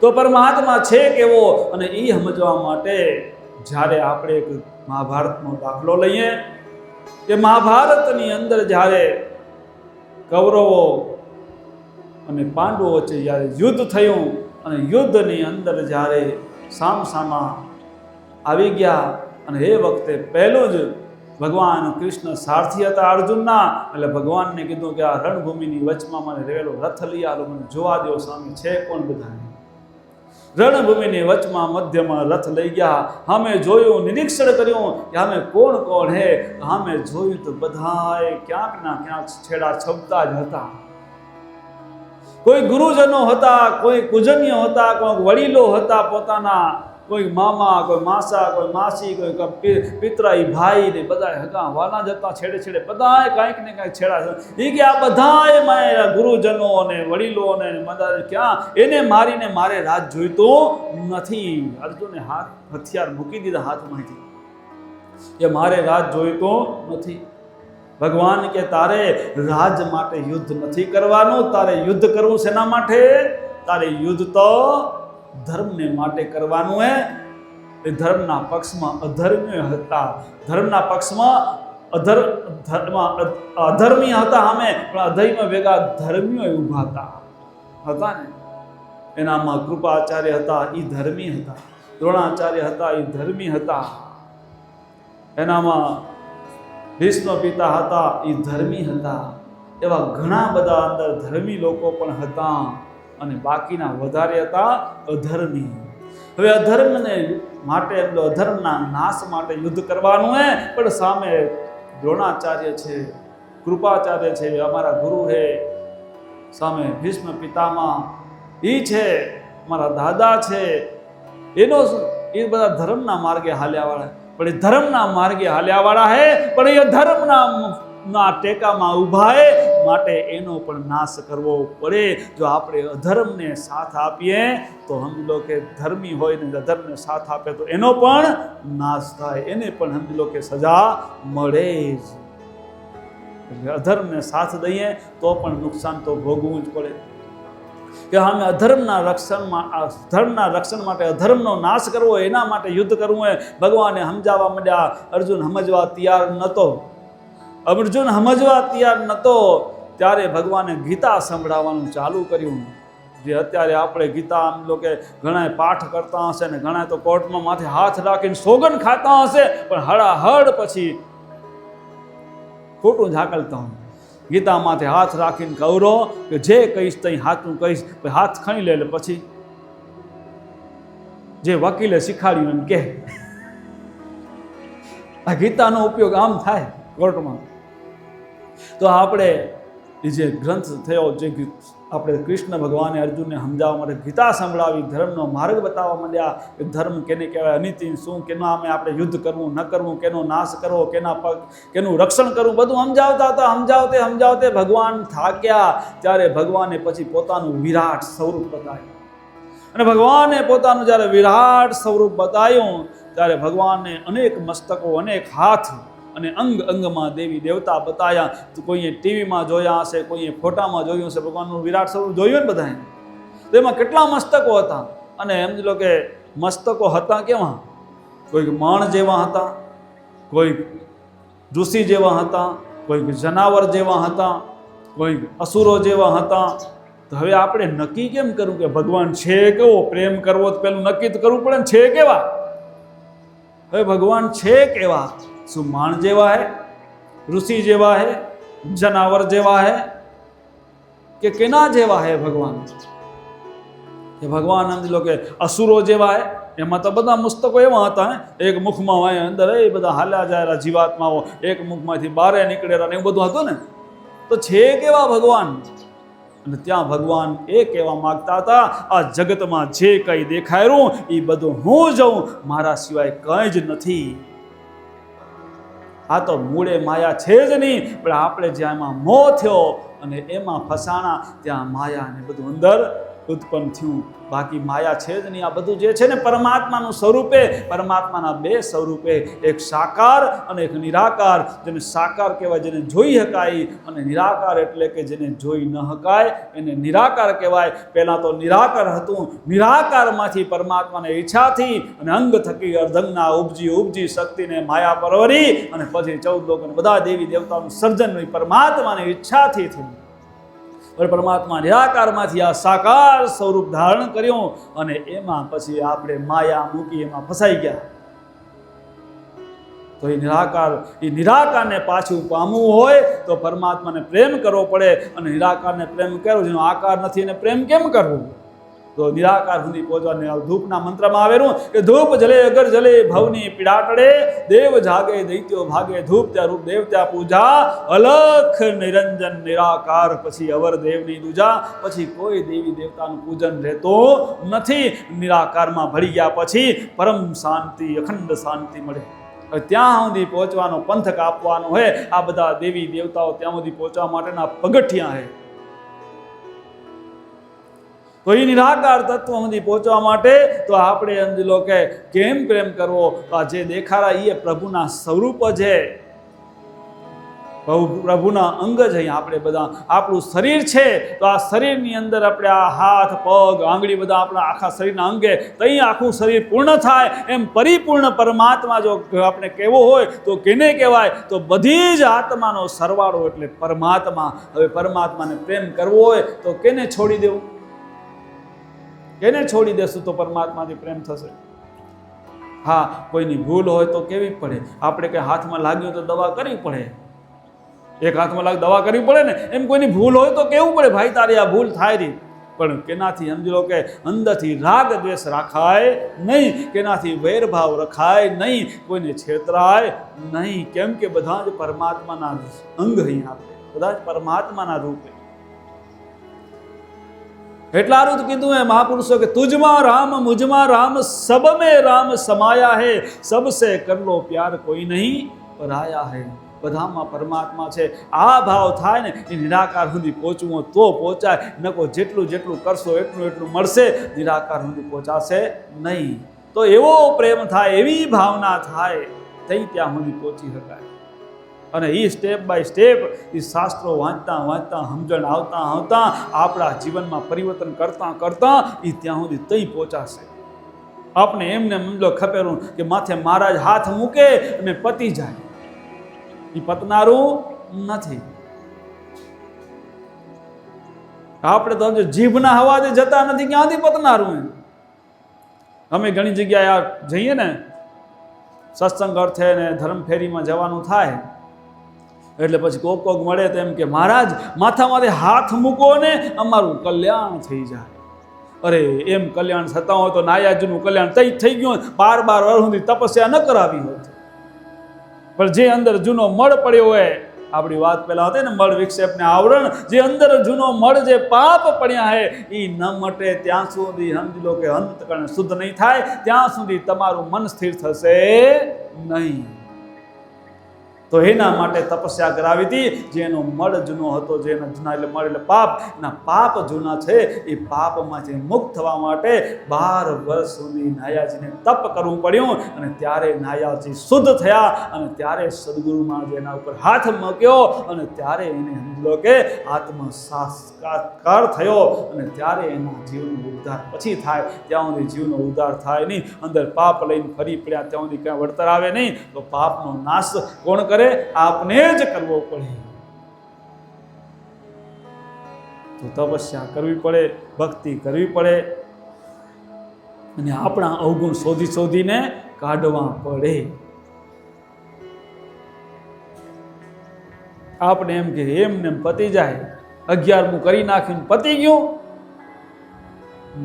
તો પરમાત્મા છે કેવો, અને એ સમજવા માટે જ્યારે આપણે એક મહાભારતનો દાખલો લઈએ કે મહાભારતની અંદર જ્યારે કૌરવો અને પાંડવો વચ્ચે જ્યારે યુદ્ધ થયું અને યુદ્ધની અંદર જ્યારે સામસામા આવી ગયા, અને એ વખતે પહેલું જ ભગવાન કૃષ્ણ સારથી હતા અર્જુનના. એટલે ભગવાનને કીધું કે આ રણભૂમિની વચમાં મને રેલો રથ લઈ આલો, મને જોવા દો સામે છે કોણ બધા. રણભૂમિની વચમાં મધ્યમાં રથ લઈ ગયા. અમે જોયું, નિરીક્ષણ કર્યું કે અમે કોણ કોણ હે. અમે જોયું તો બધાએ ક્યાંક ના ક્યાંક છેડા છબતા જ હતા. કોઈ ગુરુજનો હતા, કોઈ પૂજનીય હતા, કોઈ વડીલો હતા પોતાના, કોઈ મામા, કોઈ માસા, કોઈ માસી, કોઈ પિતરાઈ ભાઈ ને બધા હગા વાલા જતા છેડે છેડે બધાએ કાંઈક ને કાંઈક છેડા. એ કે આ બધાએ મારા ગુરુજનો અને વડીલો ને બધા ક્યાં, એને મારીને મારે રાજ જોઈતું નથી. અર્જુને હથિયાર મૂકી દીધા હાથમાંથી કે મારે રાજ જોઈતું નથી. ભગવાન કે તારે રાજ માટે યુદ્ધ નથી કરવાનું, તારે યુદ્ધ કરવું શેના માટે? તારે યુદ્ધ તો ધર્મને માટે કરવાનું હે. એ ધર્મના પક્ષમાં અધર્મી હતા, ધર્મના પક્ષમાં અધર્મી હતા અમે, પણ અધર્મી ભેગા ધર્મીઓ ઊભા હતા ને. એનામાં કૃપાચાર્ય હતા, એ ધર્મી હતા. દ્રોણાચાર્ય હતા, એ ધર્મી હતા. એનામાં ભીષ્મ પિતા હતા, એ ધર્મી હતા. એવા ઘણા બધા અંદર ધર્મી લોકો પણ હતા અને બાકીના વધારે હતા અધર્મી. હવે અધર્મને માટે, અધર્મના નાશ માટે યુદ્ધ કરવાનું હે. પણ સામે દ્રોણાચાર્ય છે, કૃપાચાર્ય છે, અમારા ગુરુ હે, સામે ભીષ્મ પિતામાં એ છે, અમારા દાદા છે, એનો એ બધા ધર્મના માર્ગે હાલ્યાવાળા. પણ એ ધર્મના માર્ગે હાલ્યાવાળા હે, પણ એ ધર્મના ટેકામાં ઊભા હે, માટે એનો પણ નાશ કરવો પડે. જો આપણે અધર્મને સાથ આપીએ તો સમજી લો કે ધર્મી હોય ને અધર્મને સાથ આપે તો એનો પણ નાશ થાય, એને પણ સમજી લો કે સજા મળે જ. અધર્મને સાથ દઈએ તો પણ નુકસાન તો ભોગવવું જ પડે. કે અમે અધર્મના રક્ષણ માટે અધર્મનો નાશ કરવો, એના માટે યુદ્ધ કરવું હોય. ભગવાને સમજાવવા માંડ્યા. અર્જુન સમજવા તૈયાર નહોતો. અર્જુન સમજવા તૈયાર નહોતો ત્યારે ભગવાને ગીતા સંભળાવવાનું ચાલુ કર્યું. જે અત્યારે આપણે ગીતા આમ લોકો ઘણા પાઠ કરતા હશે ને ઘણા તો કોર્ટમાં માથે હાથ રાખીને સોગન ખાતા હશે, પણ હળાહળ પછી ખોટું ઝાકલતા હોય. ગીતા માથે હાથ રાખીને કૌરો કે જે કહીશ તઈ હાથું કહીશ, હાથ ખણી લે પછી જે વકીલે શીખાડ્યું એમ કે. આ ગીતાનો ઉપયોગ આમ થાય કોર્ટમાં. તો આપણે જે ગ્રંથ થયો, જે આપણે કૃષ્ણ ભગવાને અર્જુનને સમજાવવા માટે ગીતા સંભળાવી, ધર્મનો માર્ગ બતાવવા માંડ્યા કે ધર્મ કેને કહેવાય, અનિતિ શું, કેના અમે આપણે યુદ્ધ કરવું ન કરવું, કેનો નાશ કરવો, કેનું રક્ષણ કરવું, બધું સમજાવતા હતા. સમજાવતે ભગવાન થાક્યા. ત્યારે ભગવાને પછી પોતાનું વિરાટ સ્વરૂપ બતાવ્યું. અને ભગવાને પોતાનું જ્યારે વિરાટ સ્વરૂપ બતાવ્યું ત્યારે ભગવાનને અનેક મસ્તકો, અનેક હાથ અને અંગ અંગમાં દેવી દેવતા બતાવ્યા. કોઈએ ટીવીમાં જોયા હશે, કોઈએ ફોટામાં જોયું હશે, ભગવાનનું વિરાટ સ્વરૂપ જોયું ને બધાએ. તો એમાં કેટલા મસ્તકો હતા, અને સમજી લો કે મસ્તકો હતા કેવા, કોઈક મણ જેવા હતા, કોઈક ઋષિ જેવા હતા, કોઈક જનાવર જેવા હતા, કોઈક અસુરો જેવા હતા. તો હવે આપણે નક્કી કેમ કરવું કે ભગવાન છે કેવો? પ્રેમ કરવો તો પેલું નક્કી તો કરવું પડે ને, છે કેવા? હવે ભગવાન છે કેવા? શું માણ જેવા હે, ઋષિ જેવા હે, જનાવર જેવા હે, કે કેના જેવા હે ભગવાન? કે ભગવાન સમજી લો કે અસુરો જેવા હે. એમાં તો બધા મસ્તકો એવા હતા હે, એક મુખમાં હોય અંદર એ બધા હાલ્યા જાય જીવાત્માઓ, એક મુખમાંથી બારે નીકળેલા ને એવું બધું હતું ને. તો છે કેવા ભગવાન? અને ત્યાં ભગવાન એ કહેવા માંગતા હતા, આ જગતમાં જે કંઈ દેખાયું એ બધું હું જોઉં, મારા સિવાય કંઈ જ નથી. આ તો મૂળે માયા છે જ નહીં, પણ આપણે જ્યાં એમાં મોહ થયો અને એમાં ફસાણા, ત્યાં માયા ને બધું અંદર ઉત્પન્ન થયું. બાકી માયા છે જ નહીં. આ બધું જે છે ને પરમાત્માનું સ્વરૂપે, પરમાત્માના બે સ્વરૂપે, એક સાકાર અને એક નિરાકાર. જેને સાકાર કહેવાય જેને જોઈ શકાય, અને નિરાકાર એટલે કે જેને જોઈ ન શકાય એને નિરાકાર કહેવાય. પહેલાં તો નિરાકાર હતું, નિરાકારમાંથી પરમાત્માને ઈચ્છાથી અને અંગ થકી અર્ધંગના ઉપજી શક્તિને માયા પરવરી, અને પછી 14 લોક અને બધા દેવી દેવતાઓનું સર્જન પરમાત્માની ઈચ્છાથી થયું. પરમાત્મા નિરાકારમાંથી આ સાકાર સ્વરૂપ ધારણ કર્યું, અને એમાં પછી આપણે માયા મૂકી એમાં ફસાઈ ગયા. તો એ નિરાકારને પાછું પામવું હોય તો પરમાત્માને પ્રેમ કરવો પડે, અને નિરાકારને પ્રેમ કરવો, જેનો આકાર નથી એને પ્રેમ કેમ કરવો? તો નિરાકાર સુધી પહોંચવાને ધૂપના મંત્રમાં આવેલું કે ધૂપ જલે અગર જલે ભવની પીડા ટળે, દેવ જાગે દૈત્યો ભાગે, ધૂપ ત્યાં રૂપ દેવ ત્યાં પૂજા, અલખ નિરંજન નિરાકાર પછી અવર દેવની દૂજા. પછી કોઈ દેવી દેવતાનું પૂજન રહેતું નથી. નિરાકારમાં ભળી ગયા પછી પરમ શાંતિ, અખંડ શાંતિ મળે. ત્યાં સુધી પહોંચવાનો પંથ કાપવાનો હોય. આ બધા દેવી દેવતાઓ ત્યાં સુધી પહોંચવા માટેના પગથિયા છે. તો એ નિરાકાર તત્વ સુધી પહોંચવા માટે તો આપણે સમજી લો કે કેમ પ્રેમ કરવો? તો આ જે દેખાડા એ પ્રભુના સ્વરૂપ છે, પ્રભુના અંગ છે. આપણે બધા આપણું શરીર છે, તો આ શરીરની અંદર આપણે આ હાથ પગ આંગળી બધા આપણા આખા શરીરના અંગે, તઈ આખું શરીર પૂર્ણ થાય. એમ પરિપૂર્ણ પરમાત્મા જો આપણે કહેવો હોય તો કેને કહેવાય? તો બધી જ આત્માનો સરવાળો એટલે પરમાત્મા. હવે પરમાત્માને પ્રેમ કરવો હોય તો કેને છોડી દેવું? કેને છોડી દેશું તો પરમાત્માથી પ્રેમ થશે? હા, કોઈની ભૂલ હોય તો કેવી પડે? આપણે કંઈ હાથમાં લાગ્યું તો દવા કરવી પડે. એક હાથમાં લાગ દવા કરવી પડે ને, એમ કોઈની ભૂલ હોય તો કેવું પડે, ભાઈ તારી આ ભૂલ થાય રહી. પણ કેનાથી સમજી લો કે અંદરથી રાગ દ્વેષ રાખાય નહીં, કેનાથી વેરભાવ રખાય નહીં, કોઈને છેતરાય નહીં. કેમ કે બધા જ પરમાત્માના અંગ અહીં, આપણે બધા જ પરમાત્માના રૂપે. એટલારું જ કીધું હે મહાપુરુષો કે તુજમાં રામ મુજમાં રામ, સબ में राम समाया है, सबसे कर लो प्यार कोई नहीं पराया है. બધામાં પરમાત્મા છે. આ ભાવ થાય ને એ નિરાકાર સુધી પહોંચવું તો પહોંચાય. નકો જેટલું જેટલું કરશો એટલું મળશે, નિરાકાર સુધી પહોંચાશે નહીં. તો એવો પ્રેમ થાય, એવી ભાવના થાય, તઈ ત્યાં સુધી પહોંચી શકાય. અને એ સ્ટેપ બાય સ્ટેપ એ શાસ્ત્રો વાંચતા સમજણ આવતા આપણા જીવનમાં પરિવર્તન કરતા એ ત્યાં સુધી તઈ પહોંચાશે. આપણે એમને સમજો ખપેરું કે માથે મહારાજ હાથ મૂકે અને પતી જાય, એ પતનારું નથી. આપણે તો જીભના હવાથી જતા નથી, ક્યાંથી પતનારું? અમે ઘણી જગ્યાએ જઈએ ને સત્સંગ અર્થે ને ધર્મ ફેરીમાં જવાનું થાય, એટલે પછી કોક મળે તો એમ કે મહારાજ માથામાંથી હાથ મૂકો ને અમારું કલ્યાણ થઈ જાય. અરે એમ કલ્યાણ થતા હોય તો નાયાજીનું કલ્યાણ થઈ ગયું. 12 વર્ષ સુધી તપસ્યા ન કરાવી હોત, પણ જે અંદર જૂનો મળ પડ્યો હોય, આપણી વાત પહેલા હતી ને મળ વિક્ષેપને આવરણ, જે અંદર જૂનો મળ જે પાપ પડ્યા હે એ ન મટે ત્યાં સુધી સમજી લો કે અંતકરણ શુદ્ધ નહીં થાય ત્યાં સુધી તમારું મન સ્થિર થશે નહીં. તો એના માટે તપસ્યા કરાવી હતી. જેનો મળ જૂનો હતો, જેના જૂના એટલે મળ એટલે પાપ, એના પાપ જૂના છે, એ પાપમાંથી મુક્ત થવા માટે 12 વર્ષ સુધી નાયાજીને તપ કરવું પડ્યું. અને ત્યારે નાયાજી શુદ્ધ થયા અને ત્યારે સદગુરુમાં એના ઉપર હાથ મૂક્યો અને ત્યારે એને સમજો કે આત્મસાક્ષાત્કાર થયો. અને ત્યારે એના જીવનો ઉદ્ધાર પછી થાય. ત્યાં સુધી જીવનો ઉદ્ધાર થાય નહીં. અંદર પાપ લઈને ફરી પડ્યા ત્યાં સુધી ક્યાં વળતર આવે નહીં. તો પાપનો નાશ કોણ કરે? આપને જ કરવો પડે. તો તપસ્યા કરવી પડે, ભક્તિ કરવી પડે અને આપણા અવગુણ શોધીને કાઢવા પડે. આપણે એમ કે એમને પતી જાય, 11મું કરી નાખ્યું પતી ગયું.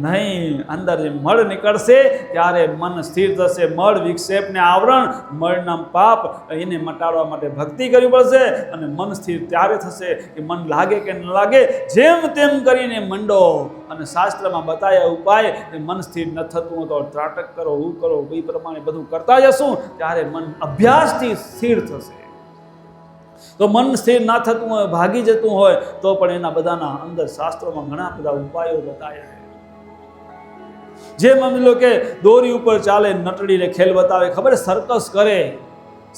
નહીં, અંદર જે મળ નીકળશે ત્યારે મન સ્થિર થશે. મળ વિક્ષેપને આવરણ, મળના પાપ એને મટાડવા માટે ભક્તિ કરવી પડશે. અને મન સ્થિર ત્યારે થશે કે મન લાગે કે ન લાગે જેમ તેમ કરીને મંડો. અને શાસ્ત્રમાં બતાવ્યા ઉપાય મન સ્થિર ન થતું તો ત્રાટક કરો, હું કરો, એ પ્રમાણે બધું કરતા જશું ત્યારે મન અભ્યાસથી સ્થિર થશે. તો મન સ્થિર ના થતું હોય, ભાગી જતું હોય તો પણ એના બધાના અંદર શાસ્ત્રોમાં ઘણા બધા ઉપાયો બતાવ્યા. જેમ સમજી લો કે દોરી ઉપર ચાલે, નટડીને ખેલ બતાવે, ખબર સર્કસ કરે.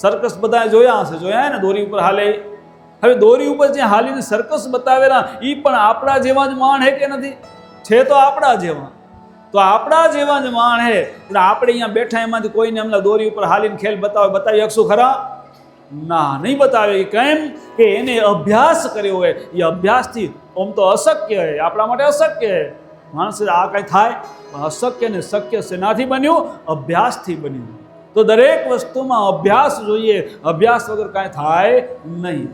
સર્કસ બધા જોયા હશે, જોયા ને દોરી ઉપર હાલે. હવે દોરી ઉપર જે હાલીને સર્કસ બતાવેલા એ પણ આપણા જેવા જ માણ હે કે નથી? છે તો આપણા જેવા. તો આપણા જેવા જ માણ હે એટલે આપણે અહીંયા બેઠા એમાંથી કોઈને એમના દોરી ઉપર હાલીને ખેલ બતાવી શકશું ખરા? ના, નહીં બતાવે. કેમ કે એને અભ્યાસ કર્યો હોય. એ અભ્યાસથી આમ તો અશક્ય હે, આપણા માટે અશક્ય હે. માણસ આ કઈ થાય? અશક્ય ને શક્ય શેનાથી બન્યું? અભ્યાસથી બન્યું. તો દરેક વસ્તુમાં અભ્યાસ જોઈએ. અભ્યાસ વગર કાંઈ થાય નહીં.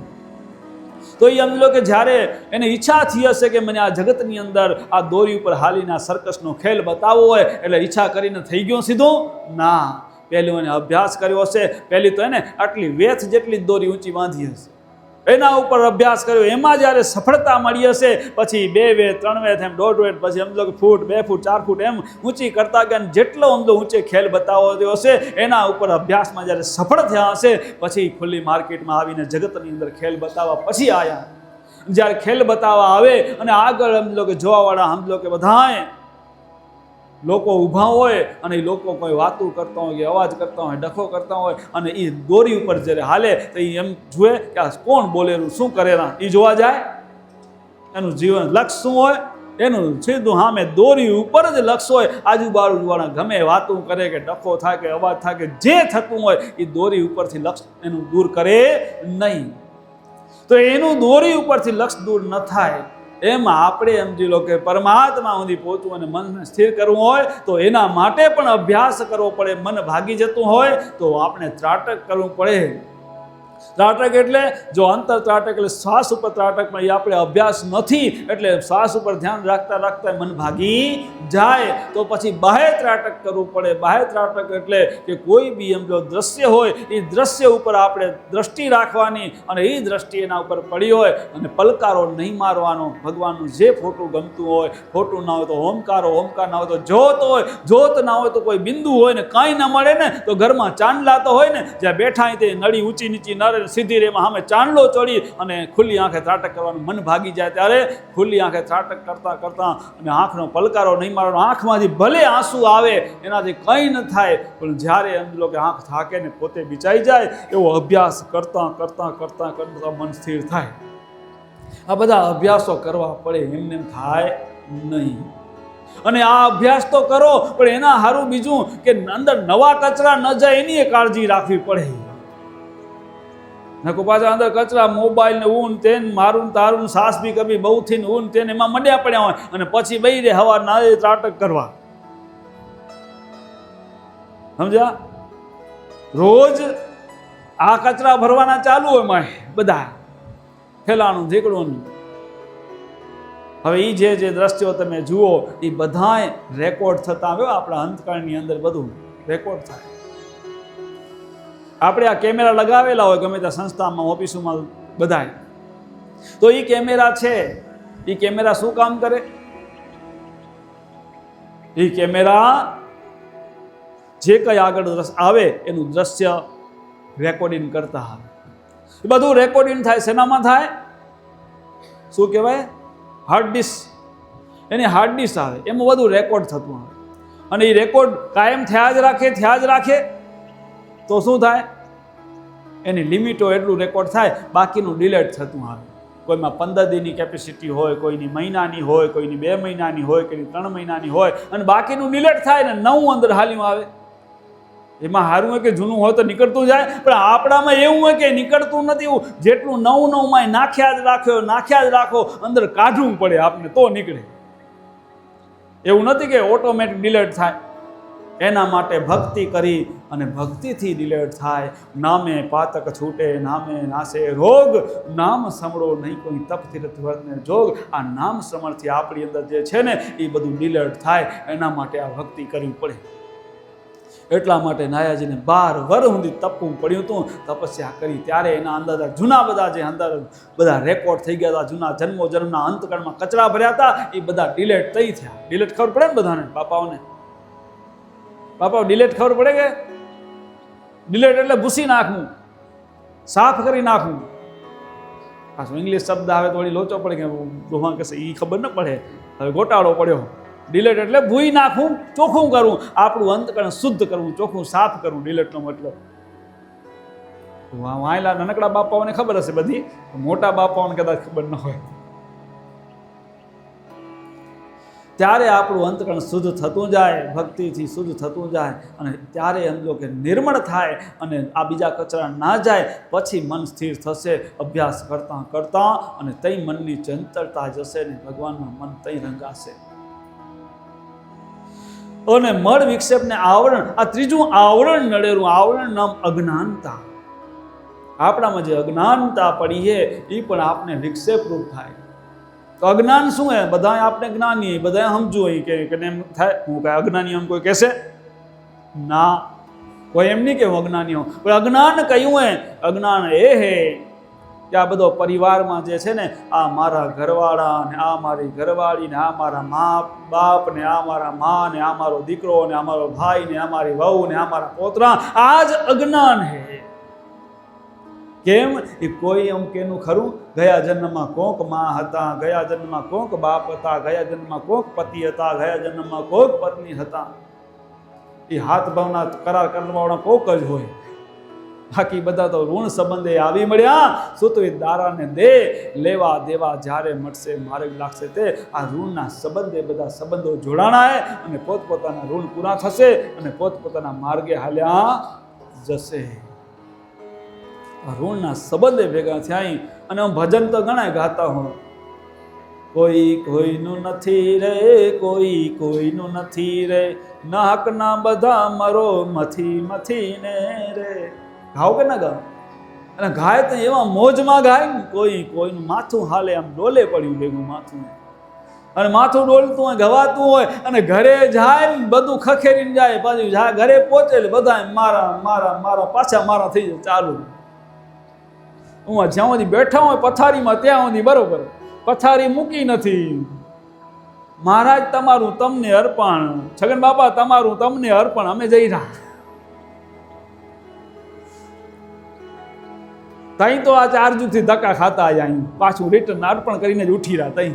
તો એ સમજી લો કે જ્યારે એને ઈચ્છા થઈ હશે કે મને આ જગતની અંદર આ દોરી ઉપર હાલીને આ સર્કસનો ખેલ બતાવવો હોય એટલે ઈચ્છા કરીને થઈ ગયો સીધું? ના, પહેલું એને અભ્યાસ કર્યો હશે. પહેલી તો એને આટલી વેથ જેટલી દોરી ઊંચી બાંધી હશે, એના ઉપર અભ્યાસ કર્યો. એમાં જ્યારે સફળતા મળી હશે પછી 2 વેથ 3 વેથ એમ 1.5 વેથ પછી સમજો કે ફૂટ 2 ફૂટ 4 ફૂટ એમ ઊંચી કરતા ગયા. જેટલો સમજો ઊંચે ખેલ બતાવવો હશે એના ઉપર અભ્યાસમાં જ્યારે સફળ થયા હશે પછી ખુલ્લી માર્કેટમાં આવીને જગતની અંદર ખેલ બતાવવા પછી આવ્યા. જ્યારે ખેલ બતાવવા આવે અને આગળ સમજો કે જોવાવાળા સમજો કે બધાએ લોકો ઊભા હોય અને એ લોકો કોઈ વાતો કરતા હોય કે અવાજ કરતા હોય, ડખો કરતા હોય અને એ દોરી ઉપર જ્યારે હાલે તો એ એમ જુએ કે આ કોણ બોલેલું, શું કરેલા, એ જોવા જાય. એનું જીવન લક્ષ્ય શું હોય? એનું સીધું સામે દોરી ઉપર જ લક્ષ્ય હોય. આજુબાજુવાળા ગમે વાતો કરે કે ડખો થાય કે અવાજ થાય કે જે થતું હોય એ દોરી ઉપરથી લક્ષ્ય એનું દૂર કરે નહીં. તો એનું દોરી ઉપરથી લક્ષ્ય દૂર ન થાય એમાં આપણે સમજી લો કે પરમાત્મા સુધી પહોંચવું અને મનને સ્થિર કરવું હોય તો એના માટે પણ અભ્યાસ કરવો પડે. મન ભાગી જતું હોય તો આપણે ત્રાટક કરવું પડે. ત્રાટક એટલે જો અંતર ત્રાટક એટલે શ્વાસ ઉપર ત્રાટક, પણ એ આપણે અભ્યાસ નથી એટલે શ્વાસ ઉપર ધ્યાન રાખતા રાખતા મન ભાગી જાય તો પછી બાહ્ય ત્રાટક કરવું પડે. બાહ્ય ત્રાટક એટલે કે કોઈ બી એમ જો દ્રશ્ય હોય એ દ્રશ્ય ઉપર આપણે દ્રષ્ટિ રાખવાની અને એ દ્રષ્ટિ એના ઉપર પડી હોય અને પલકારો નહીં મારવાનો. ભગવાનનું જે ફોટું ગમતું હોય, ફોટું ના હોય તો ઓમકારો, ઓમકાર ના હોય તો જોત હોય, જોત ના હોય તો કોઈ બિંદુ હોય ને કાંઈ ના મળે ને તો ઘરમાં ચાંદલા તો હોય ને, જ્યાં બેઠા હોય તે નળી ઊંચી નીચી ન સીધી રેમાં સામે ચાંદલો ચડી અને ખુલ્લી આંખે ત્રાટક કરવાનું મન ભાગી જાય ત્યારે ખુલ્લી આંખે ત્રાટક કરતા કરતા અને આંખનો પલકારો નહીં મારવાનો. આંખમાંથી ભલે આંસુ આવે એનાથી કંઈ ન થાય પણ જ્યારે એમ લો કે આંખ થાકે ને પોતે બિચાઈ જાય એવો અભ્યાસ કરતાં કરતાં કરતાં કરતાં મન સ્થિર થાય. આ બધા અભ્યાસો કરવા પડે, એમને એમ થાય નહીં. અને આ અભ્યાસ તો કરો પણ એના સારું બીજું કે અંદર નવા કચરા ન જાય એની કાળજી રાખવી પડે. નકો પાછા અંદર કચરા, મોબાઈલ ને ઊન તેન મારું તારું સાસ બી કરવી બહુ થઈને ઊન તેન એમાં મંડ્યા પડ્યા હોય અને પછી બઈ રે હવા ના ત્રાટક કરવા. સમજ્યા? રોજ આ કચરા ભરવાના ચાલુ હોય માં બધા ફેલાણું ઢીકડું. હવે એ જે દ્રશ્યો તમે જુઓ એ બધાય રેકોર્ડ થતા આવ્યો. આપણા અંતકાળની અંદર બધું રેકોર્ડ થાય. આપણે આ કેમેરા લગાવેલા હોય ગમે ત્યાં સંસ્થામાં, ઓફિસોમાં બધાય, તો એ કેમેરા છે એ કેમેરા શું કામ કરે? એ કેમેરા જે કંઈ આગળ આવે એનું દ્રશ્ય રેકોર્ડિંગ કરતા આવે. એ બધું રેકોર્ડિંગ થાય. શેનામાં થાય? શું કહેવાય? Hard disk. એની હાર્ડ ડિસ્ક આવે, એમાં બધું રેકોર્ડ થતું આવે. અને એ રેકોર્ડ કાયમ થયા જ રાખે તો શું થાય? એની લિમિટો એટલું રેકોર્ડ થાય, બાકીનું ડિલેટ થતું આવે. કોઈમાં 15 દિનની કેપેસિટી હોય, કોઈની મહિનાની હોય, કોઈની 2 મહિનાની હોય, કોઈની 3 મહિનાની હોય, અને બાકીનું ડિલેટ થાય ને નવું અંદર હાલ્યું આવે. એમાં સારું હોય કે જૂનું હોય તો નીકળતું જાય, પણ આપણામાં એવું હોય કે નીકળતું નથી. જેટલું નવું નાખ્યા જ રાખો, અંદર કાઢવું પડે આપને તો નીકળે. એવું નથી કે ઓટોમેટિક ડિલેટ થાય. એના માટે ભક્તિ કરી અને ભક્તિથી ડિલેટ થાય. નામે પાતક છૂટે, નામે નાશે રોગ, નામ સમળો નહીં કોઈ તપ તીર્થ વર્તને જોગ. આ નામ સમળથી આપણી અંદર જે છે ને એ બધું ડિલેટ થાય. એના માટે આ ભક્તિ કરવી પડે. એટલા માટે નાયાજીને 12 વર્ષ સુધી તપવું પડ્યું હતું. તપસ્યા કરી ત્યારે એના અંદર જૂના બધા જે અંદર બધા રેકોર્ડ થઈ ગયા હતા, જૂના જન્મના અંતકાળમાં કચરા ભર્યા હતા, એ બધા ડિલેટ થઈ થયા. ડિલેટ ખબર પડે ને બધાને? બાપાઓ ડિલેટ ખબર પડે કે? ડિલેટ એટલે ભૂસી નાખવું, સાફ કરી નાખવું. પાછું ઇંગ્લિશ શબ્દ આવે તો વળી લોચો પડે કે દોહા કહેશે, એ ખબર ન પડે. હવે ગોટાળો પડ્યો. ડિલેટ એટલે ભૂઈ નાખવું, ચોખ્ખું કરવું, આપણું અંતકરણ શુદ્ધ કરવું, ચોખ્ખું સાફ કરવું. ડિલેટનો મતલબ વાયલા નાનકડા બાપાઓને ખબર હશે બધી, મોટા બાપાઓને કદાચ ખબર ન હોય. ત્યારે આપણું અંતકરણ શુદ્ધ થતું જાય, ભક્તિથી શુદ્ધ થતું જાય, અને ત્યારે સમજો કે નિર્મળ થાય અને આ બીજા કચરા ના જાય. પછી મન સ્થિર થશે અભ્યાસ કરતાં કરતાં, અને તઈ મનની ચંચળતા જશે ને ભગવાનનું મન તઈ રંગાશે. અને મળ વિક્ષેપને આવરણ, આ ત્રીજું આવરણ નડેલું. આવરણ નામ અજ્ઞાનતા. આપણામાં જે અજ્ઞાનતા પડી છે એ પણ આપને વિક્ષેપ રૂપ થાય. તો અજ્ઞાન શું હે? બધા આપણે જ્ઞાની, બધા સમજુ હોય કે એમ થાય. હું કાંઈ અજ્ઞાની એમ કોઈ કહેશે ના? કોઈ એમ નહીં કે હું અજ્ઞાની હોઉં. પણ અજ્ઞાન કયું હે? અજ્ઞાન એ હે કે આ બધો પરિવારમાં જે છે ને, આ મારા ઘરવાળા ને આ મારી ઘરવાળી ને આ મારા મા બાપ ને આ મારા મા ને આ મારો દીકરો ને આ મારો ભાઈ ને આ મારી વહુ ને આ મારા પોતરા, આ જ અજ્ઞાન હે. કેમ? એ કોઈ એમ કેનું ખરું? ગયા જન્મમાં કોક માં હતા, ગયા જન્મમાં કોક બાપ હતા, ગયા જન્મમાં કોક પતિ હતા, ગયા જન્મમાં કોક પત્ની હતા. એ હાથ ભાવના કરાર કરવાવાળા કોક જ હોય. બાકી બધા તો ઋણ સંબંધે આવી મળ્યા. સુતવી દારાને દે, લેવા દેવા જ્યારે મળશે માર્ગ લાગશે તે. આ ઋણના સંબંધે બધા સંબંધો જોડાણાય અને પોતપોતાના ઋણ પૂરા થશે અને પોતપોતાના માર્ગે હાલ્યા જશે. ઋણના સંબંધે ભેગા થયા. અને હું ભજન તો ઘણા ગાતા હોઉં. કોઈ કોઈનું નથી રે, કોઈ કોઈનું નથી રે, નાકના બધા મરો મથી ને રે. ગાવ કે ના ગાવ? અને ગાય તો એવા મોજમાં ગાય ને, કોઈ કોઈનું માથું હાલે આમ ડોલે પડ્યું ભેગું માથું. અને માથું ડોલતું હોય, ગવાતું હોય, અને ઘરે જાય ને બધું ખખેરીને જાય. પાછું ઘરે પહોંચે એટલે બધા મારા મારા મારા પાછા મારા થઈ જાય ચાલુ. હું જ્યાં સુધી બેઠા હોય પથારીમાં ત્યાં સુધી બરોબર, પથારી મૂકી નથી. મહારાજ તમારું તમને અર્પણ, છગન બાપા તમારું તમને અર્પણ, અમે જઈ રહ્યા. તઈ તો આ 4 જુગથી ધક્કા ખાતા આવ્યા. પાછું રિટર્ન અર્પણ કરીને જ ઉઠી રહ્યા. તઈ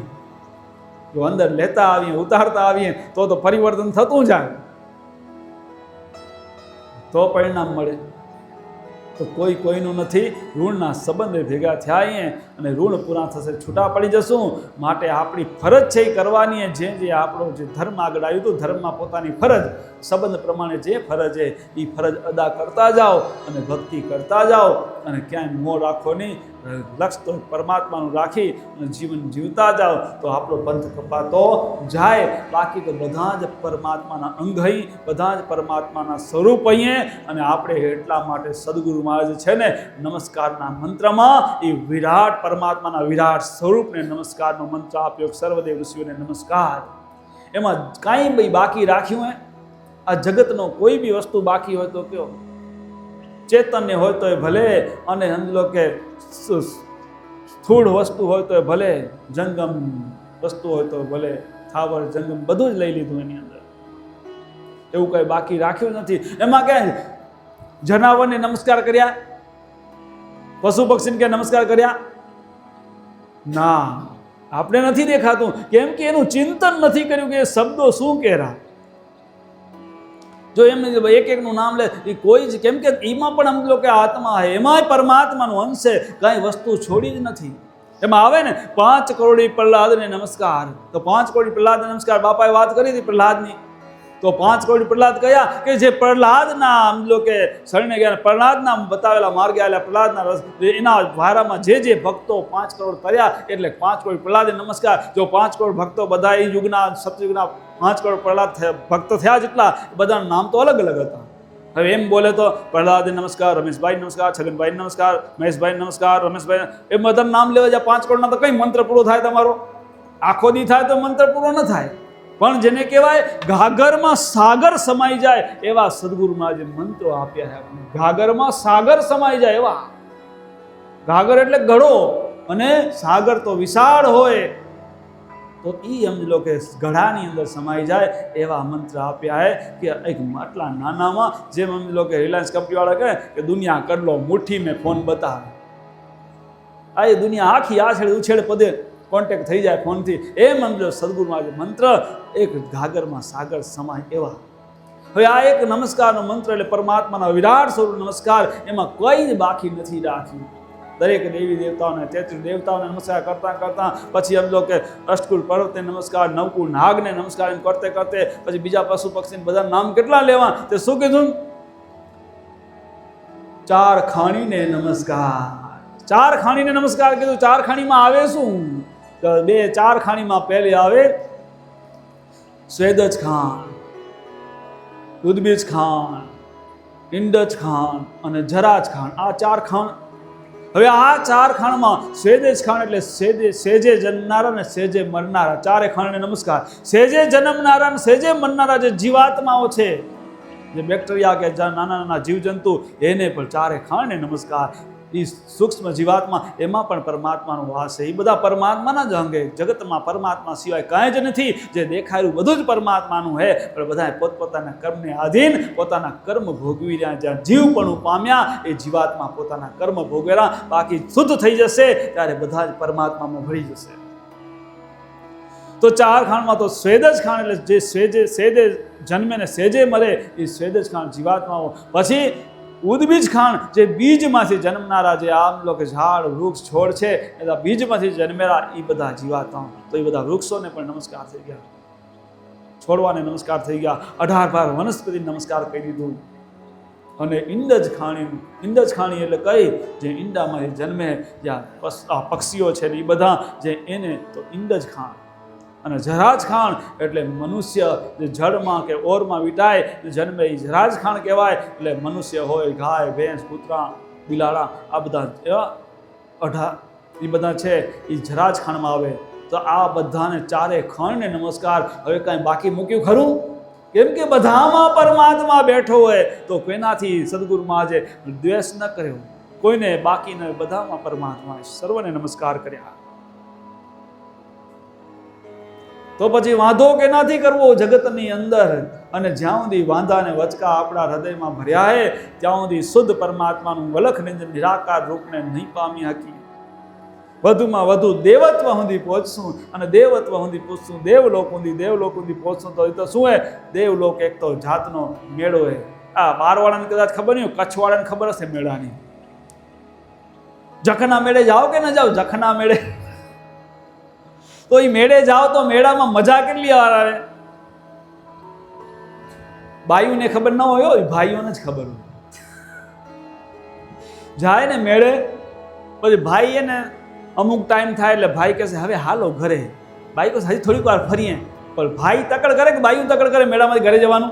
જો અંદર લેતા આવીએ, ઉતારતા આવીએ તો પરિવર્તન થતું જાય, તો પરિણામ મળે. તો કોઈ કોઈનું નથી. ઋણના સંબંધે ભેગા થયા અને ઋણ પૂરા થશે, છૂટા પડી જશું. માટે આપણી ફરજ છે એ કરવાની. જે આપણો જે ધર્મ આગળ આવ્યું હતું, ધર્મમાં પોતાની ફરજ સંબંધ પ્રમાણે જે ફરજ છે એ ફરજ અદા કરતા જાઓ અને ભક્તિ કરતા જાઓ. અને ક્યાંય મોહ રાખો નહીં. લક્ષ્ય તો પરમાત્માનું રાખી અને જીવન જીવતા જાઓ તો આપણો પંથ કપાતો જાય. બાકી તો બધા જ પરમાત્માના અંગ અહીં, બધા જ પરમાત્માના સ્વરૂપ અહીં. અને આપણે એટલા માટે સદગુરુ મહારાજ છે ને નમસ્કારના મંત્રમાં એ વિરાટ પરમાત્માના વિરાટ સ્વરૂપને નમસ્કારનો મંત્ર આપ્યો. સર્વદેવ ઋષિઓને નમસ્કાર. એમાં કાંઈ ભાઈ બાકી રાખ્યું હે? આ જગતનો કોઈ બી વસ્તુ બાકી હોય તો કયો? ચેતન્ય હોય તો એ ભલે, અને સમજો કે સ્થૂળ વસ્તુ હોય તો એ ભલે, જંગમ વસ્તુ હોય તો ભલે, થાવર જંગમ બધું જ લઈ લીધું એની અંદર. એવું કંઈ બાકી રાખ્યું નથી. એમાં ક્યાંય જનાવરને નમસ્કાર કર્યા? પશુ પક્ષીને કે નમસ્કાર કર્યા? ના, આપણે નથી દેખાતું. કેમ કે એનું ચિંતન નથી કર્યું કે એ શબ્દો શું કહેરા. જો એમ એક એકનું નામ લે એ કોઈ જ, કેમ કે એમાં પણ અમુક લોકો આત્મા છે, એમાંય પરમાત્માનું અંશ છે, કાંઈ વસ્તુ છોડી જ નથી. એમાં આવે ને 5 કરોડી પ્રહલાદને નમસ્કાર, તો 5 કરોડી પ્રહલાદને નમસ્કાર. બાપાએ વાત કરી હતી પ્રહલાદની, તો 5 કરોડી પ્રહલાદ કયા કે જે પ્રહલાદના આમ લોકો શરણે ગયા, પ્રહલાદના બતાવેલા માર્ગે આવેલા, પ્રહલાદના રસ, એના વારામાં જે ભક્તો 5 કરોડ કર્યા એટલે 5 કરોડ પ્રહલાદને નમસ્કાર. જો 5 કરોડ ભક્તો બધા એ યુગના સતયુગના 5 કરોડ પ્રહલાદ ભક્તો થયા જેટલા, બધાના નામ તો અલગ અલગ હતા. હવે એમ બોલે તો પ્રહલાદ નમસ્કાર, રમેશભાઈ નમસ્કાર, છગનભાઈ નમસ્કાર, મહેશભાઈ નમસ્કાર, રમેશભાઈ, એ બધા નામ લેવા જાય 5 કરોડના તો કઈ મંત્ર પૂરો થાય તમારો? આખો દી થાય તો મંત્ર પૂરો ન થાય. પણ જેને કહેવાય ઘાઘરમાં સાગર સમાઈ જાય એવા સદગુરુના જે મંત્રો આપ્યા છે આપણે, ઘાઘરમાં સાગર સમાઈ જાય એવા. ઘાઘર એટલે ઘડો, અને સાગર તો વિશાળ હોય, તો એ સમજ લો કે ગળાની અંદર સમાઈ જાય એવા મંત્ર આપ્યા છે કે એક આટલા નાનામાં, જેમ સમજ લો કે રિલાયન્સ કંપનીવાળા કહે કે દુનિયા કર લો મુઠ્ઠી મેં ફોન બતાવે, આ એ દુનિયા આખી આછેડ ઉછેડ પદે કોન્ટેક્ટ થઈ જાય ફોનથી. એમ સમજો સદગુરુમાં મંત્ર એક ઘાઘરમાં સાગર સમાય એવા. હવે આ એક નમસ્કારનો મંત્ર એટલે પરમાત્માના વિરાટ સ્વરૂપ નમસ્કાર, એમાં કોઈ જ બાકી નથી રાખ્યું. દરેક દેવી દેવતાઓને 33 દેવતાઓને નમસ્કાર કરતા કરતા પછી સમજો કે અષ્ટકુલ પર્વતને નમસ્કાર, નવકુલ નાગને નમસ્કાર, એમ કરતે કરતે પછી બીજા પશુ પક્ષીને બધા નામ કેટલા લેવા, તે શું કીધું? 4 ખાણીને નમસ્કાર. 4 ખાણીને નમસ્કાર કીધું. 4 ખાણીમાં આવે શું? તો 4 ખાણીમાં પહેલી આવે સ્વેદજ ખાણ, ઉદબીજ ખાણ, ઇંડજ ખાણ અને જરાજ ખાણ. આ 4 ખાણ. હવે આ 4 ખાણમાં સ્વેદેજ ખાણ એટલે સેજે જન્મનારા ને સેજે મરનારા, 4 ખાણને નમસ્કાર. સેજે જન્મનારા ને સેજે મરનારા જે જીવાત્માઓ છે, જે બેક્ટેરિયા કે નાના નાના જીવજંતુ, એને પણ 4 ખાણને નમસ્કાર. એ સૂક્ષ્મ જીવાત્મા, એમાં પણ પરમાત્માનો વાસ છે. એ બધા પરમાત્માના જ અંગે. જગતમાં પરમાત્મા સિવાય કાંઈ જ નથી. જે દેખાયું બધું જ પરમાત્માનું છે, પણ બધાએ પોતપોતાના કર્મને આધીન પોતાના કર્મ ભોગવી રહ્યા. જ્યાં જીવપણું પામ્યા એ જીવાત્મા પોતાના કર્મ ભોગવેલા, બાકી શુદ્ધ થઈ જશે ત્યારે બધા જ પરમાત્મામાં ભળી જશે. તો 4 ખાણમાં તો સ્વેદજ ખાણ એટલે જે સેજે જન્મે ને સેજે મરે, એ સ્વેદજ ખાણ જીવાત્માઓ. પછી ઉદબીજ ખાણ, જે બીજમાંથી જન્મનારા, જે આમ લોકો ઝાડ વૃક્ષ છોડ છે એના બીજમાંથી જન્મેલા, એ બધા જીવાત્માઓ. તો એ બધા વૃક્ષોને પણ નમસ્કાર થઈ ગયા, છોડવાને નમસ્કાર થઈ ગયા, 18 વનસ્પતિ નમસ્કાર કરી દીધું. અને ઇંડજ ખાણી એટલે કઈ? જે ઈંડામાં જન્મે, જ્યાં પક્ષીઓ છે એ બધા, જે એને તો ઇંડજ ખાણ. અને જરાજ ખાણ એટલે મનુષ્ય જે જળમાં કે ઓરમાં વીટાય જન્મે, એ જરાજ ખાણ કહેવાય. એટલે મનુષ્ય હોય, ગાય, ભેંસ, કૂતરા, બિલાડા, આ બધા એવા 18 એ બધા છે, એ જરાજ ખાણમાં આવે. તો આ બધાને 4 ખાણને નમસ્કાર. હવે કાંઈ બાકી મૂક્યું ખરું? કેમ કે બધામાં પરમાત્મા બેઠો હોય, તો કોઈનાથી સદગુરુમાં આજે દ્વેષ ન કર્યો, કોઈને બાકી ન, બધામાં પરમાત્મા, સર્વને નમસ્કાર કર્યા. તો પછી વાંધો કે નથી કરવો જગતની અંદર? અને જ્યાં સુધી વાંધાને વચકા આપણા હૃદયમાં ભર્યા હે, ત્યાં સુધી શુદ્ધ પરમાત્માનું વલખ નિરાકાર રૂપને નહીં પામી શકી. વધુમાં વધુ દેવત્વ સુધી પહોંચશું, અને દેવત્વ સુધી પહોંચશું, દેવલોક સુધી પહોંચશું. તો એ તો શું હે? દેવલોક એક તો જાતનો મેળો હે. આ બારવાળાને કદાચ ખબર નહીં, કચ્છવાળાને ખબર હશે મેળાની. જખના મેળે જાઓ કે ન જાઓ? જખના મેળે તો એ મેળે જાઓ તો મેળામાં મજા કેટલી આવે. બાયુને ખબર ન હોય, ભાઈઓને જ ખબર હોય. જાય ને મેળે, પછી ભાઈ એને અમુક ટાઈમ થાય એટલે ભાઈ કહેશે હવે હાલો ઘરે. ભાઈ કહે હજી થોડીક વાર ફરીએ. પણ ભાઈ તકડ કરે કે બાયું તકડ કરે મેળામાંથી ઘરે જવાનું?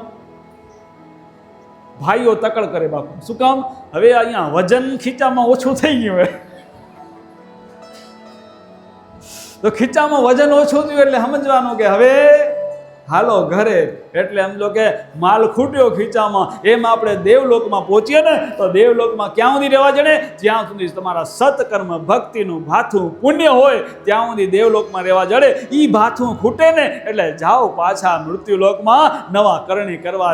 ભાઈઓ તકડ કરે બાપુ. શું કામ? હવે અહીંયા વજન ખીચામાં ઓછું થઈ ગયું હોય, તો ખીચામાં વજન ઓછું થયું એટલે સમજવાનું કે હવે હાલો ઘરે. એટલે સમજો કે માલ ખૂટ્યો ખીચામાં. એમ આપણે દેવલોકમાં પહોંચીએ ને, તો દેવલોકમાં ક્યાં સુધી રહેવા જણે? જ્યાં સુધી તમારા સત્કર્મ ભક્તિનું ભાથું પુણ્ય હોય, ત્યાં સુધી દેવલોકમાં રહેવા જડે. એ ભાથું ખૂટે ને એટલે જાઓ પાછા મૃત્યુલોકમાં નવા કરણી કરવા.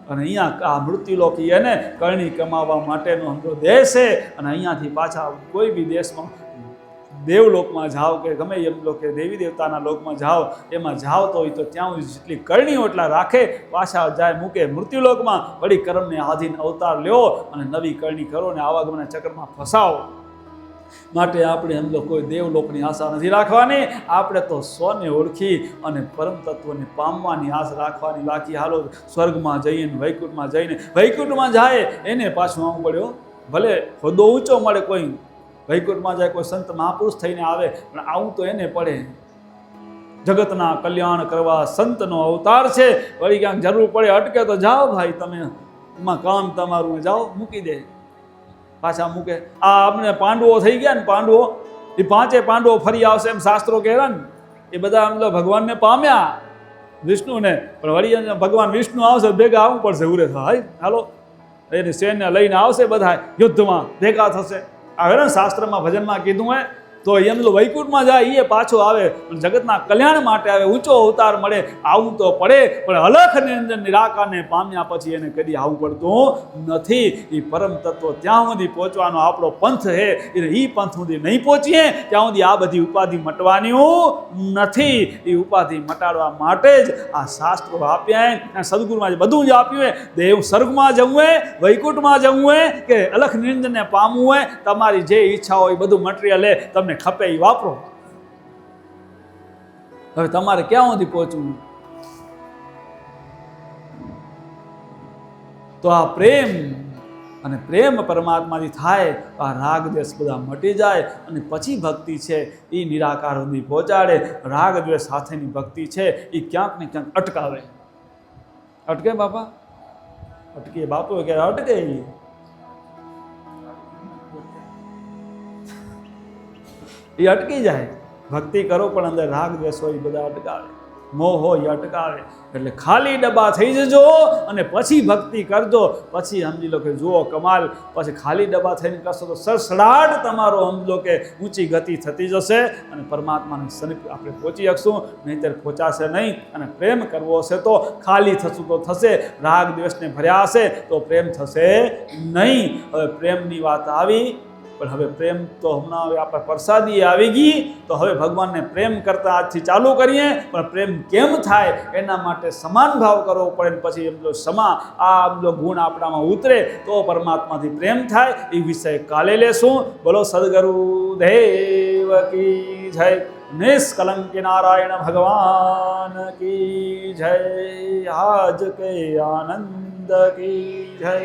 અને અહીંયા આ મૃત્યુલોક એને કરણી કમાવા માટેનો આપણો દેશ છે. અને અહીંયાથી પાછા કોઈ બી દેશમાં દેવલોકમાં જાઓ કે ગમે એમ કે દેવી દેવતાના લોકમાં જાઓ, એમાં જાઓ તો હોય તો ત્યાં જેટલી કરણીઓ એટલા રાખે, પાછા જાય મૂકે મૃત્યુલોકમાં, વળી કર્મને આધીન અવતાર લ્યો અને નવી કરણી કરો ને આવાગમના ચક્રમાં ફસાવો. માટે આપણે એમ કોઈ દેવલોકની આશા નથી રાખવાની, આપણે તો સ્વને ઓળખી અને પરમ તત્વને પામવાની આશા રાખવાની. બાકી હાલો સ્વર્ગમાં જઈને વૈકુંઠમાં જાય એને પાછું આવવું પડ્યો. ભલે હોદ્દો ઊંચો મળે, કોઈ વૈકુંઠમાં જાય, કોઈ સંત મહાપુરુષ થઈને આવે, પણ આવું તો એને પડે. જગતના કલ્યાણ કરવા સંતનો અવતાર છે. વળી ક્યાંક જરૂર પડે અટકે તો જાઓ ભાઈ, તમે એમાં કામ તમારું જાઓ, મૂકી દે, પાછા મૂકે. આ આપણે પાંડવો થઈ ગયા ને, પાંડવો એ પાંચે પાંડવો ફરી આવશે એમ શાસ્ત્રો કહેવા ને, એ બધા આમ તો ભગવાનને પામ્યા, વિષ્ણુને, પણ વળી ભગવાન વિષ્ણુ આવશે ભેગા આવવું પડશે. ઉરે હાય હાલો એની સૈન્ય લઈને આવશે, બધા યુદ્ધમાં ભેગા થશે. આવે ને શાસ્ત્રમાં ભજનમાં કીધું હોય તો એમ તો વૈકુંઠમાં જાય એ પાછો આવે, જગતના કલ્યાણ માટે આવે, ઊંચો અવતાર મળે, આવવું તો પડે. પણ અલખ નિરંજન નિરાકારને પામ્યા પછી એને કદી આવવું પડતું નથી. એ પરમ તત્વ ત્યાં સુધી પહોંચવાનો આપણો પંથ છે, એટલે એ પંથ સુધી નહીં પહોંચીએ ત્યાં સુધી આ બધી ઉપાધિ મટવાની નથી. એ ઉપાધિ મટાડવા માટે જ આ શાસ્ત્રો આપ્યા, સદગુરુમાં જે બધું જ આપ્યું હોય, દેવ સ્વર્ગમાં જવું હોય, વૈકુંઠમાં જવું હોય કે અલખ નિરંજનને પામવું હોય, તમારી જે ઈચ્છા હોય બધું મટીરિયલ તમને ખપે એ વાપરો. હવે તમારે ક્યાં સુધી પહોંચવું? તો આ પ્રેમ અને પ્રેમ પરમાત્માથી થાય તો આ રાગ દ્વેષ બધા મટી જાય અને પછી ભક્તિ છે એ નિરાકાર સુધી પહોંચાડે. રાગ દ્વેષ સાથેની ભક્તિ છે એ ક્યાંક ને ક્યાંક અટકાવે. અટકે બાપા? અટકે બાપુ કે અટકે. એ અટકી જાય. ભક્તિ કરો પણ અંદર રાગ દ્વેષ હોય બધા અટકાવે, મોહ હોય અટકાવે. એટલે ખાલી ડબ્બા થઈ જજો અને પછી ભક્તિ કરજો. પછી સમજી લો કે જુઓ કમાલ. પછી ખાલી ડબ્બા થઈને કરશો તો સરસડાટ તમારો સમજી લો કે ઊંચી ગતિ થતી જશે અને પરમાત્માને સમીપ આપણે પહોંચી શકશું, નહીંતર પહોંચાશે નહીં. અને પ્રેમ કરવો હશે તો ખાલી થશું તો થશે, રાગ દ્વેષને ભર્યા હશે તો પ્રેમ થશે નહીં. હવે પ્રેમની વાત આવી, પણ હવે પ્રેમ તો હમણાં હવે આપણે પ્રસાદી આવી ગઈ, તો હવે ભગવાનને પ્રેમ કરતા આજથી ચાલુ કરીએ. પણ પ્રેમ કેમ થાય એના માટે સમાન ભાવ કરવો પડે. પછી એમ જો આ જો ગુણ આપણામાં ઉતરે તો પરમાત્માથી પ્રેમ થાય. એ વિષય કાલે લેશું. બોલો સદગુરુ દેવ કી જય. નિષ્કલંક નારાયણ ભગવાન કી જય. આજ કે આનંદ કી જય.